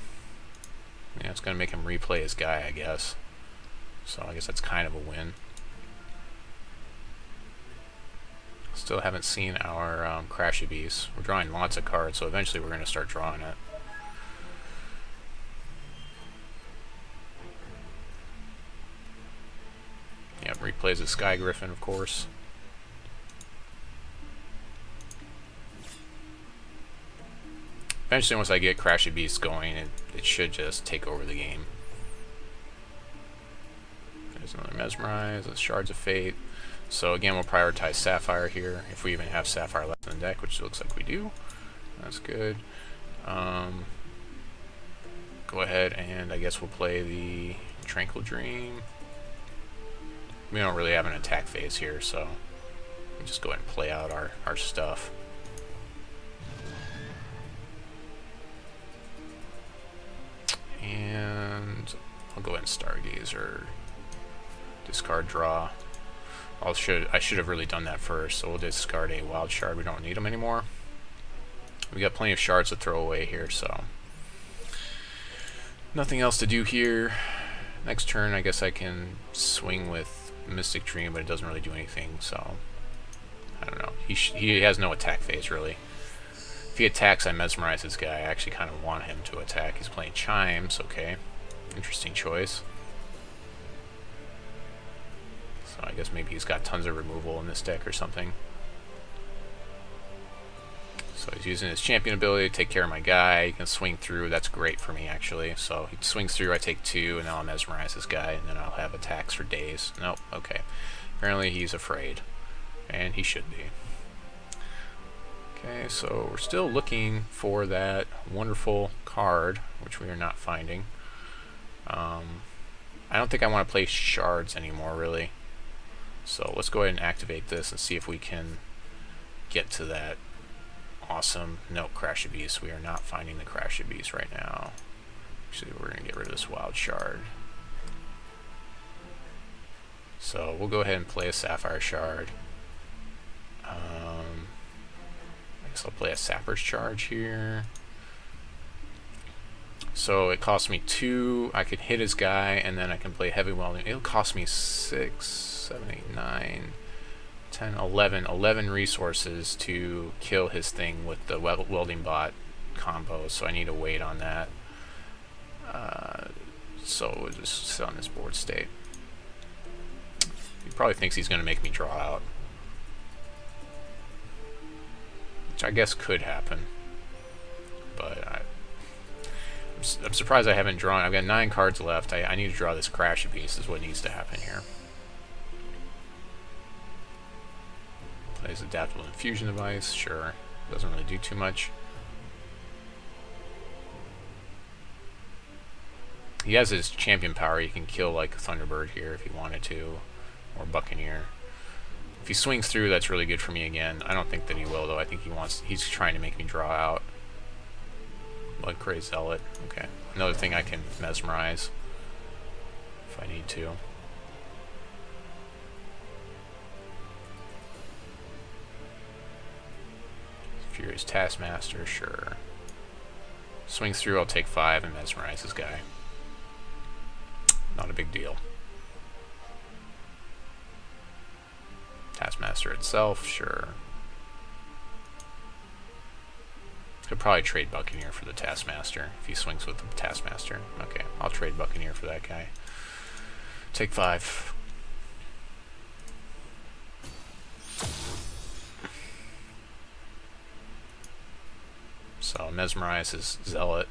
it's gonna make him replay his guy, I guess. So I guess that's kind of a win. Still haven't seen our Crashy Beast. We're drawing lots of cards, so eventually we're going to start drawing it. Yep, replays the Sky Griffin, of course. Eventually, once I get Crashy Beast going, it should just take over the game. There's another Mesmerize, there's Shards of Fate. So again, we'll prioritize Sapphire here, if we even have Sapphire left in the deck, which looks like we do. That's good. Go ahead and I guess we'll play the Tranquil Dream. We don't really have an attack phase here, so we'll just go ahead and play out our stuff. And I'll go ahead and Stargazer. Discard, draw. I should have really done that first, so we'll discard a Wild Shard. We don't need them anymore. We got plenty of shards to throw away here, so nothing else to do here. Next turn, I guess I can swing with Mystic Dream, but it doesn't really do anything, so I don't know. He has no attack phase, really. If he attacks, I Mesmerize his guy. I actually kind of want him to attack. He's playing Chimes, okay. Interesting choice. So I guess maybe he's got tons of removal in this deck or something. So he's using his champion ability to take care of my guy. He can swing through. That's great for me, actually. So he swings through, I take 2, and now I'll Mesmerize this guy, and then I'll have attacks for days. Nope, okay. Apparently he's afraid. And he should be. Okay, so we're still looking for that wonderful card, which we are not finding. I don't think I want to play shards anymore, really. So let's go ahead and activate this and see if we can get to that awesome... No, Crashy Beast. We are not finding the Crashy Beast right now. Actually, we're going to get rid of this Wild Shard. So we'll go ahead and play a Sapphire Shard. I guess I'll play a Sapper's Charge here. So it costs me 2. I could hit his guy, and then I can play Heavy Welding. It'll cost me 6, 7, 8, 9, 10, 11 resources to kill his thing with the Welding Bot combo, so I need to wait on that. So we'll just sit on this board state. He probably thinks he's going to make me draw out, which I guess could happen, but I'm surprised I haven't drawn. I've got 9 cards left. I need to draw this Crashy Beast is what needs to happen here. Plays Adaptable Infusion Device, sure. Doesn't really do too much. He has his champion power. He can kill like Thunderbird here if he wanted to, or Buccaneer. If he swings through, that's really good for me again. I don't think that he will, though. I think he's trying to make me draw out. Bloodcray Zealot. Okay. Another thing I can Mesmerize if I need to. Furious Taskmaster, sure. Swings through, I'll take 5 and Mesmerize this guy. Not a big deal. Taskmaster itself, sure. Could probably trade Buccaneer for the Taskmaster if he swings with the Taskmaster. Okay, I'll trade Buccaneer for that guy. Take 5. So Mesmerize his Zealot.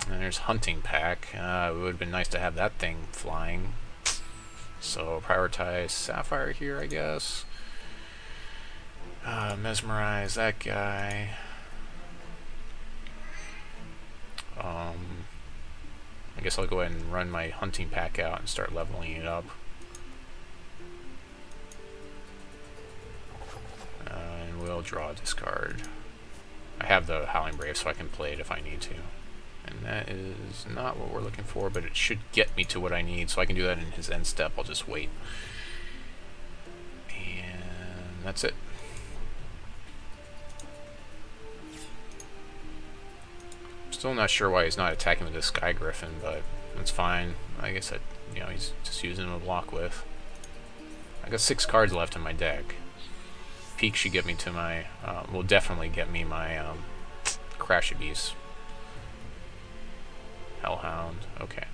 And there's Hunting Pack. It would have been nice to have that thing flying. So prioritize Sapphire here, I guess. Mesmerize that guy. I guess I'll go ahead and run my Hunting Pack out and start leveling it up. And we'll draw a discard. I have the Howling Brave, so I can play it if I need to. And that is not what we're looking for, but it should get me to what I need, so I can do that in his end step. I'll just wait. And that's it. Still not sure why he's not attacking with this Sky Griffin, but that's fine. I guess that, you know, he's just using him to block with. I got 6 cards left in my deck. Peak should get me to my, will definitely get me my Crashy Beast. Hellhound. Okay.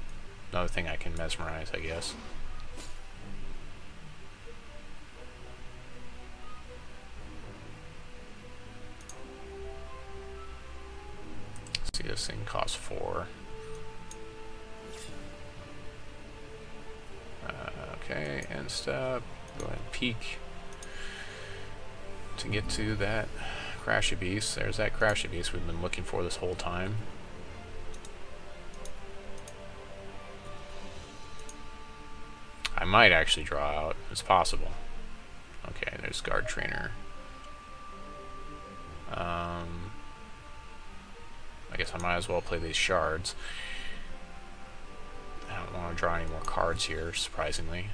Another thing I can mesmerize, I guess. Let's see, this thing costs 4. Okay, end step. Go ahead and peek to get to that Crashy Beast. There's that Crashy Beast we've been looking for this whole time. I might actually draw out. It's possible. Okay, there's Guard Trainer. I guess I might as well play these shards. I don't want to draw any more cards here, surprisingly.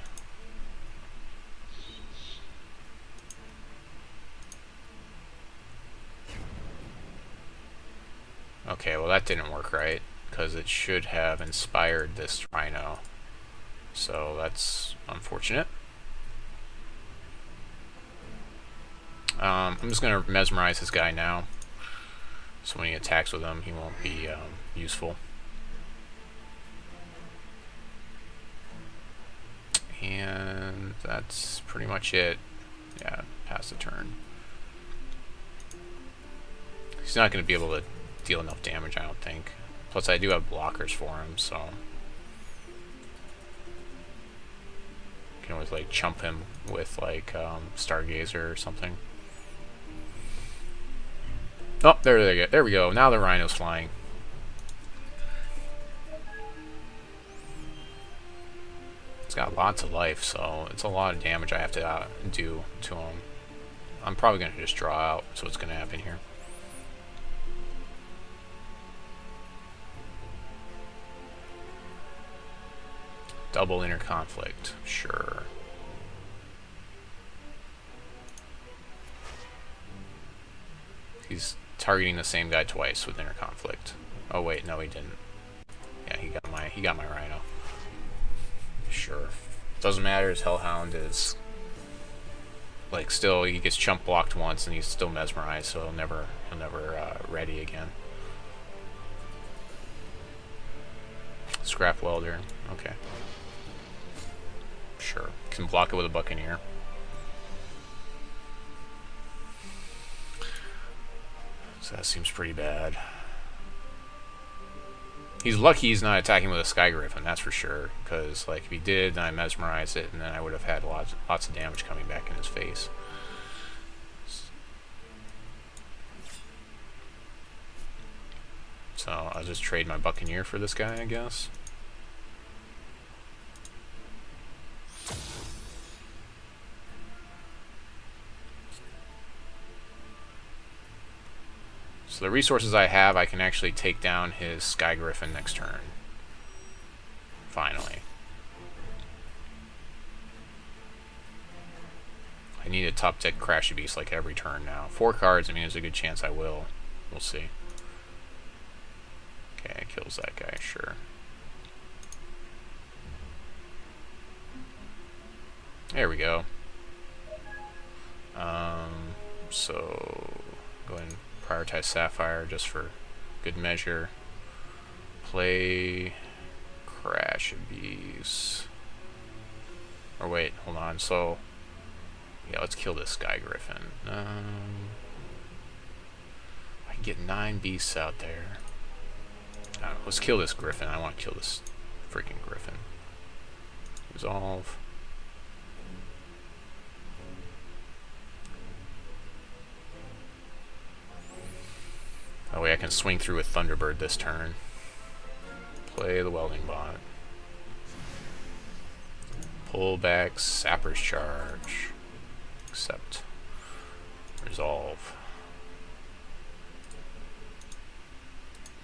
Okay, well that didn't work right, because it should have inspired this Rhino. So that's unfortunate. I'm just going to mesmerize this guy now. So when he attacks with him, he won't be useful. And that's pretty much it. Yeah, pass the turn. He's not going to be able to deal enough damage, I don't think. Plus, I do have blockers for him, so you can always like chump him with like Stargazer or something. Oh, there we go. Now the Rhino's flying. It's got lots of life, so it's a lot of damage I have to do to him. I'm probably going to just draw out, so what's going to happen here. Double Inner Conflict, sure. He's targeting the same guy twice with Inner Conflict. Oh wait, no he didn't. Yeah, he got my Rhino. Sure. Doesn't matter, his Hellhound is like still, he gets chump blocked once and he's still mesmerized, so he'll never ready again. Scrap Welder, okay. Sure. Can block it with a Buccaneer. So that seems pretty bad. He's lucky he's not attacking with a Sky Griffin, that's for sure. Because like if he did, then I mesmerized it, and then I would have had lots of damage coming back in his face. So I'll just trade my Buccaneer for this guy, I guess. So the resources I have, I can actually take down his Sky Griffin next turn. Finally. I need a top deck Crashy Beast like every turn now. 4 cards, I mean there's a good chance I will. We'll see. Okay, it kills that guy, sure. There we go. So go ahead and prioritize Sapphire just for good measure. Play Crash Beast. Or wait, hold on. So yeah, let's kill this Sky Griffin. I can get 9 beasts out there. I don't know, let's kill this Griffin. I want to kill this freaking Griffin. Resolve. That way I can swing through with Thunderbird this turn. Play the Welding Bot. Pull back Sapper's Charge. Accept. Resolve.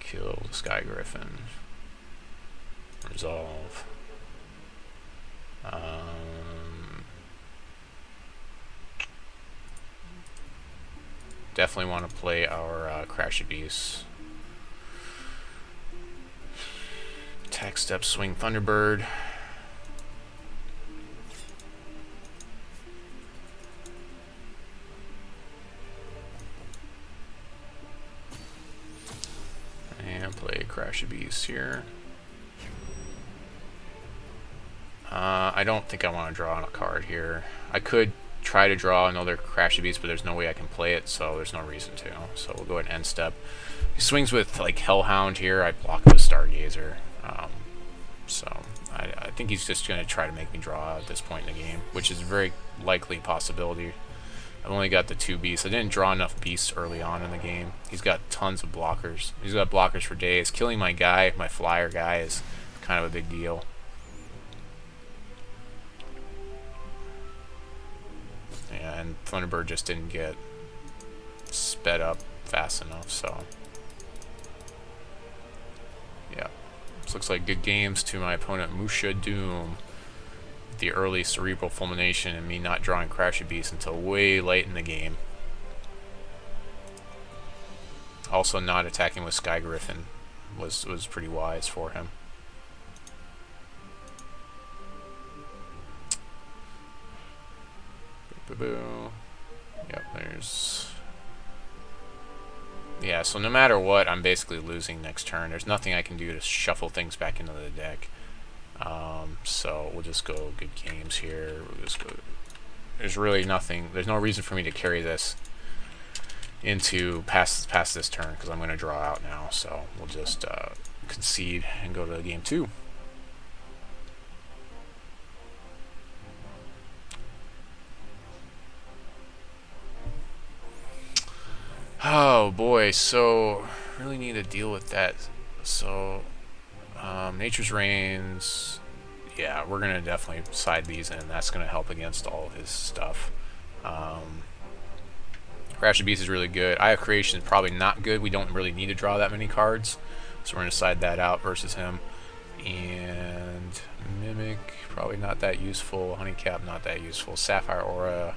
Kill the Sky Griffin. Resolve. Definitely want to play our Crashy Beast. Attack, step, swing, Thunderbird. And play Crashy Beast here. I don't think I want to draw on a card here. I could try to draw another Crashy Beast, but there's no way I can play it, so there's no reason to. So we'll go ahead and end step. He swings with like Hellhound here. I block with Stargazer. So I think he's just going to try to make me draw at this point in the game, which is a very likely possibility. I've only got the 2 beasts. I didn't draw enough beasts early on in the game. He's got tons of blockers. He's got blockers for days. Killing my guy, my flyer guy, is kind of a big deal. Yeah, and Thunderbird just didn't get sped up fast enough, so yeah. This looks like good games to my opponent Musha Doom. The early Cerebral Fulmination and me not drawing Crashy Beast until way late in the game. Also not attacking with Sky Griffin was pretty wise for him. Boo. Yep, there's... Yeah, so no matter what, I'm basically losing next turn. There's nothing I can do to shuffle things back into the deck. So we'll just go good games here. We'll just go... There's really nothing... There's no reason for me to carry this into past this turn, because I'm going to draw out now. So we'll just concede and go to game 2. Oh boy, so really need to deal with that. So Nature's Reigns, yeah, we're gonna definitely side these in. That's gonna help against all of his stuff. Crashy Beast is really good. Eye of Creation is probably not good. We don't really need to draw that many cards, so we're gonna side that out versus him. And Mimic, probably not that useful. Honeycap, not that useful. Sapphire Aura.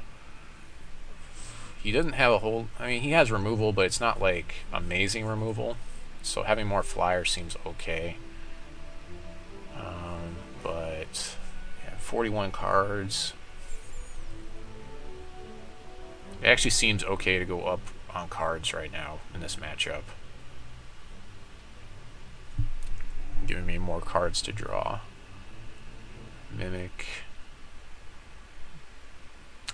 He doesn't have a whole... I mean, he has removal, but it's not, like, amazing removal. So having more flyers seems okay. But, yeah, 41 cards. It actually seems okay to go up on cards right now in this matchup. Giving me more cards to draw. Mimic...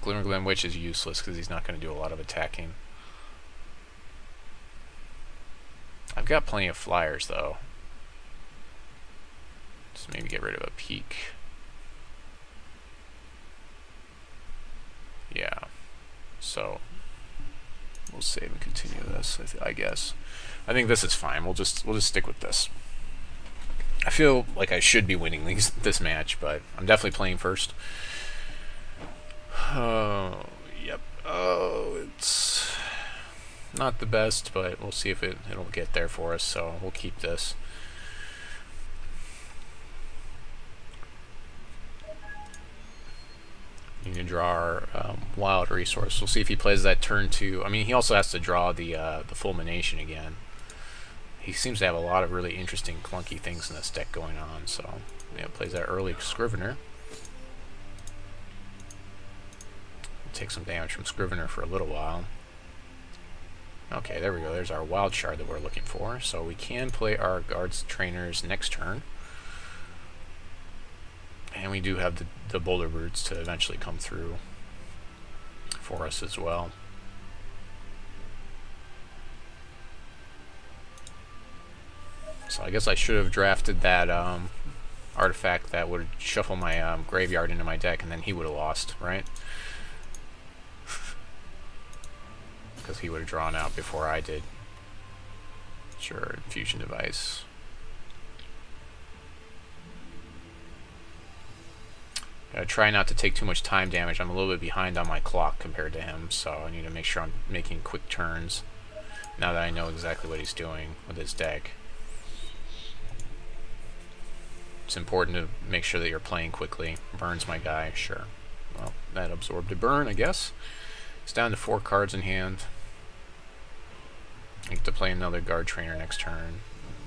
Glimmerglim Witch is useless because he's not going to do a lot of attacking. I've got plenty of flyers though. Just maybe get rid of a peak. Yeah. So we'll save and continue this, I guess. I think this is fine. We'll just stick with this. I feel like I should be winning this match, but I'm definitely playing first. Oh, yep. Oh, it's not the best, but we'll see if it'll get there for us, so we'll keep this. You can draw our wild resource. We'll see if he plays that turn 2. I mean, he also has to draw the Fulmination again. He seems to have a lot of really interesting, clunky things in this deck going on, so yeah, plays that early Scrivener. Take some damage from Scrivener for a little while. Okay, there we go. There's our wild shard that we're looking for. So we can play our guards trainers next turn. And we do have the boulder birds to eventually come through for us as well. So I guess I should have drafted that artifact that would shuffle my graveyard into my deck, and then he would have lost, right? Because he would have drawn out before I did. Sure, infusion device. Gotta try not to take too much time damage. I'm a little bit behind on my clock compared to him, so I need to make sure I'm making quick turns now that I know exactly what he's doing with his deck. It's important to make sure that you're playing quickly. Burn's my guy, sure. Well, that absorbed a burn, I guess. It's down to 4 cards in hand. I get to play another guard trainer next turn,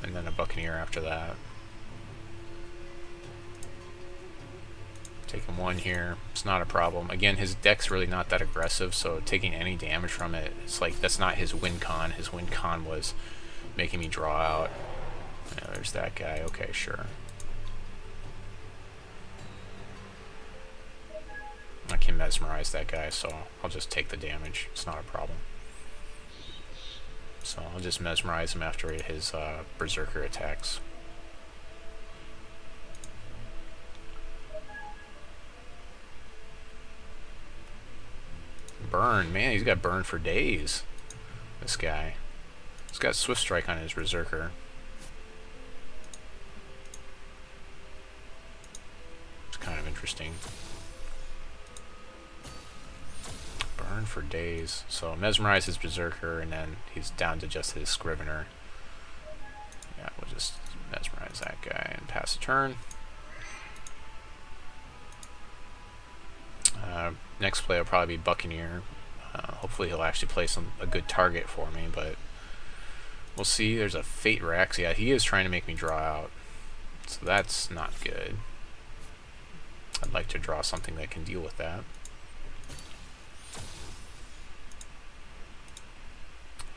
and then a buccaneer after that. Taking 1 here, it's not a problem. Again, his deck's really not that aggressive, so taking any damage from it, it's like, that's not his win con. His win con was making me draw out. Yeah, there's that guy, okay, sure. I can mesmerize that guy, so I'll just take the damage. It's not a problem. So I'll just mesmerize him after his berserker attacks. Burn, man, he's got burn for days. This guy. He's got Swift Strike on his berserker. It's kind of interesting. Burn for days. So mesmerize his berserker, and then he's down to just his scrivener. Yeah, we'll just mesmerize that guy and pass the turn. Next play will probably be Buccaneer. Hopefully he'll actually play a good target for me, but we'll see. There's a Fate Rex. Yeah, he is trying to make me draw out, so that's not good. I'd like to draw something that can deal with that.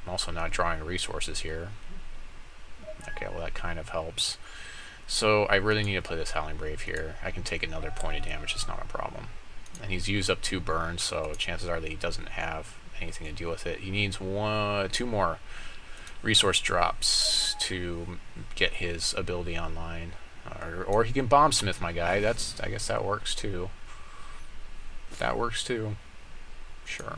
I'm also not drawing resources here. Okay, well that kind of helps. So I really need to play this Howling Brave here. I can take another point of damage, it's not a problem. And he's used up 2 burns, so chances are that he doesn't have anything to deal with it. He needs 2 more resource drops to get his ability online. Or he can Bombsmith my guy. I guess that works too. That works too. Sure.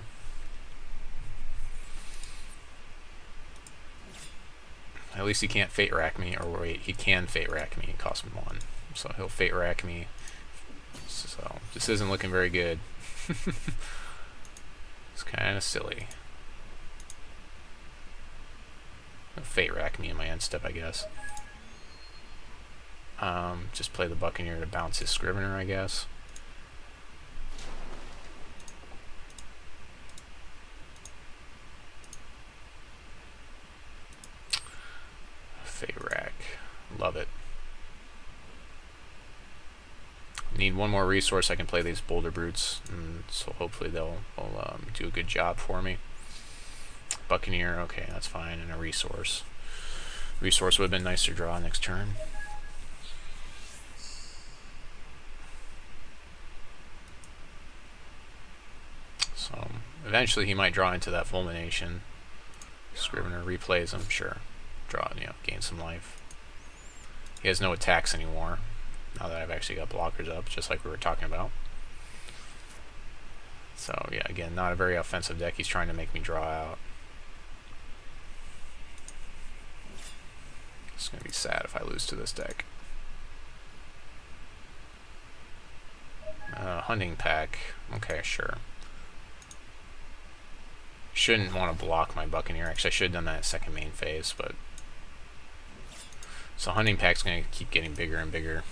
At least he can't Fate Rack me, or wait, he can Fate Rack me and cost me 1. So he'll Fate Rack me. So this isn't looking very good. It's kind of silly. He'll Fate Rack me in my end step, I guess. Just play the Buccaneer to bounce his Scrivener, I guess. Fate Rack. Love it. Need 1 more resource. I can play these Boulder Brutes, and so hopefully they'll do a good job for me. Buccaneer, okay, that's fine, and a resource. Resource would have been nice to draw next turn. So eventually he might draw into that Fulmination. Scrivener replays him, sure. Draw, gain some life. He has no attacks anymore, now that I've actually got blockers up, just like we were talking about. So yeah, again, not a very offensive deck. He's trying to make me draw out. It's going to be sad if I lose to this deck. Hunting Pack. Okay, sure. Shouldn't want to block my Buccaneer. Actually, I should have done that second main phase, but... So Hunting Pack's going to keep getting bigger and bigger.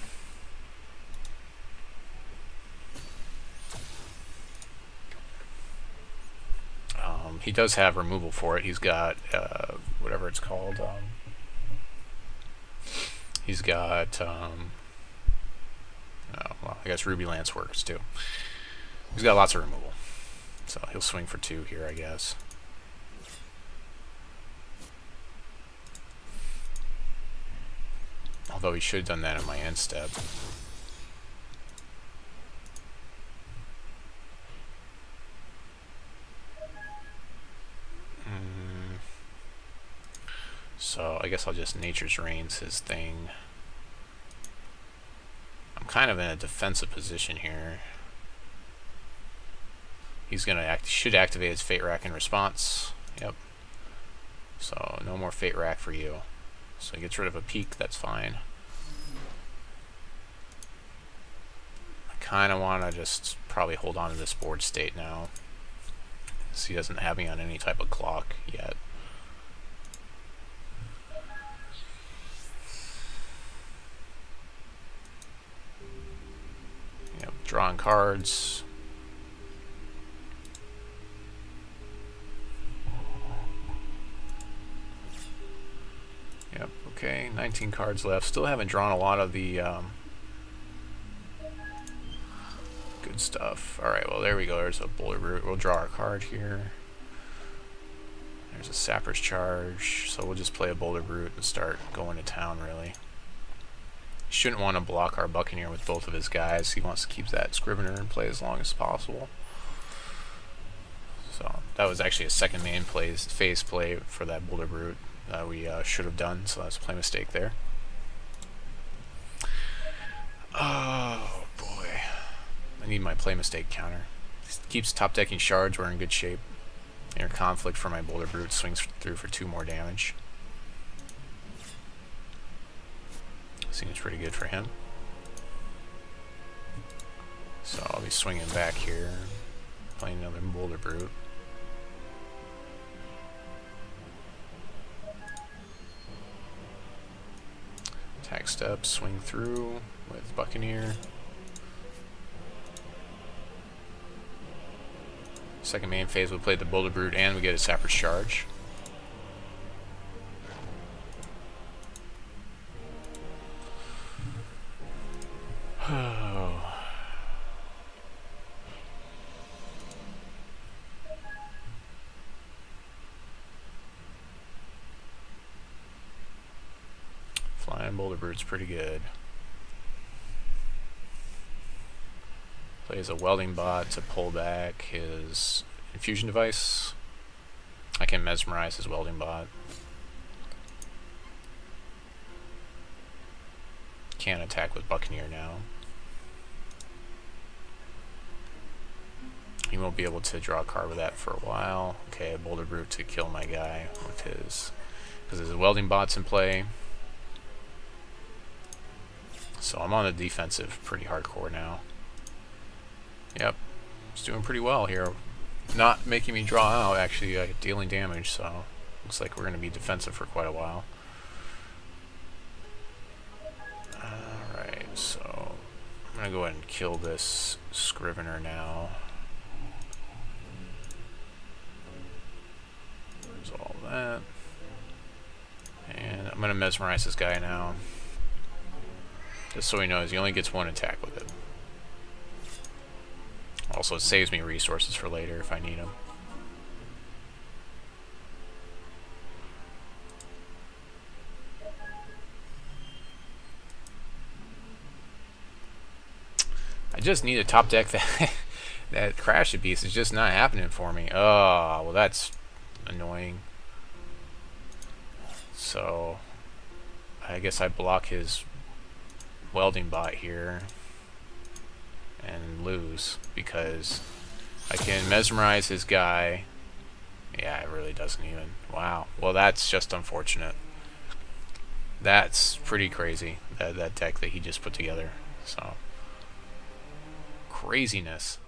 He does have removal for it. He's got, whatever it's called. He's got, oh, well, I guess Ruby Lance works too. He's got lots of removal. So he'll swing for 2 here, I guess. Although he should have done that in my end step. So I guess I'll just Nature's Reigns his thing. I'm kind of in a defensive position here. He's gonna should activate his Fate Rack in response. Yep. So no more Fate Rack for you. So he gets rid of a peak, that's fine. I kind of want to just probably hold on to this board state now, so he doesn't have me on any type of clock yet. Drawing cards. Yep, okay, 19 cards left. Still haven't drawn a lot of the good stuff. Alright, well there we go. There's a Boulder Brute. We'll draw our card here. There's a Sapper's Charge. So we'll just play a Boulder Brute and start going to town, really. Shouldn't want to block our Buccaneer with both of his guys. He wants to keep that Scrivener in play as long as possible. So that was actually a second main phase play for that Boulder Brute that we should have done, so that's a play mistake there. Oh boy, I need my play mistake counter. Keeps top decking shards. We're in good shape. Inner conflict for my Boulder Brute swings through for 2 more damage. Seems pretty good for him. So I'll be swinging back here, playing another Boulder Brute. Attack step, swing through with Buccaneer. Second main phase, we play the Boulder Brute and we get a Sapper's Charge. Flying Boulder Brute's pretty good. Plays a welding bot to pull back his infusion device. I can mesmerize his welding bot. Can't attack with Buccaneer now. He won't be able to draw a card with that for a while. Okay, a Boulder Brute to kill my guy with his, because his welding bot's in play. So I'm on the defensive pretty hardcore now. Yep, it's doing pretty well here. Not making me draw out, actually dealing damage, so looks like we're going to be defensive for quite a while. Alright, so I'm going to go ahead and kill this Scrivener now. There's all that. And I'm going to mesmerize this guy now. Just so he knows, he only gets 1 attack with it. Also, it saves me resources for later if I need them. I just need a top deck that that Crash Beast is just not happening for me. Oh, well that's annoying. So I guess I block his welding bot here and lose because I can mesmerize his guy. Yeah, it really doesn't even. Wow. Well, that's just unfortunate. That's pretty crazy, that deck that he just put together. So, craziness.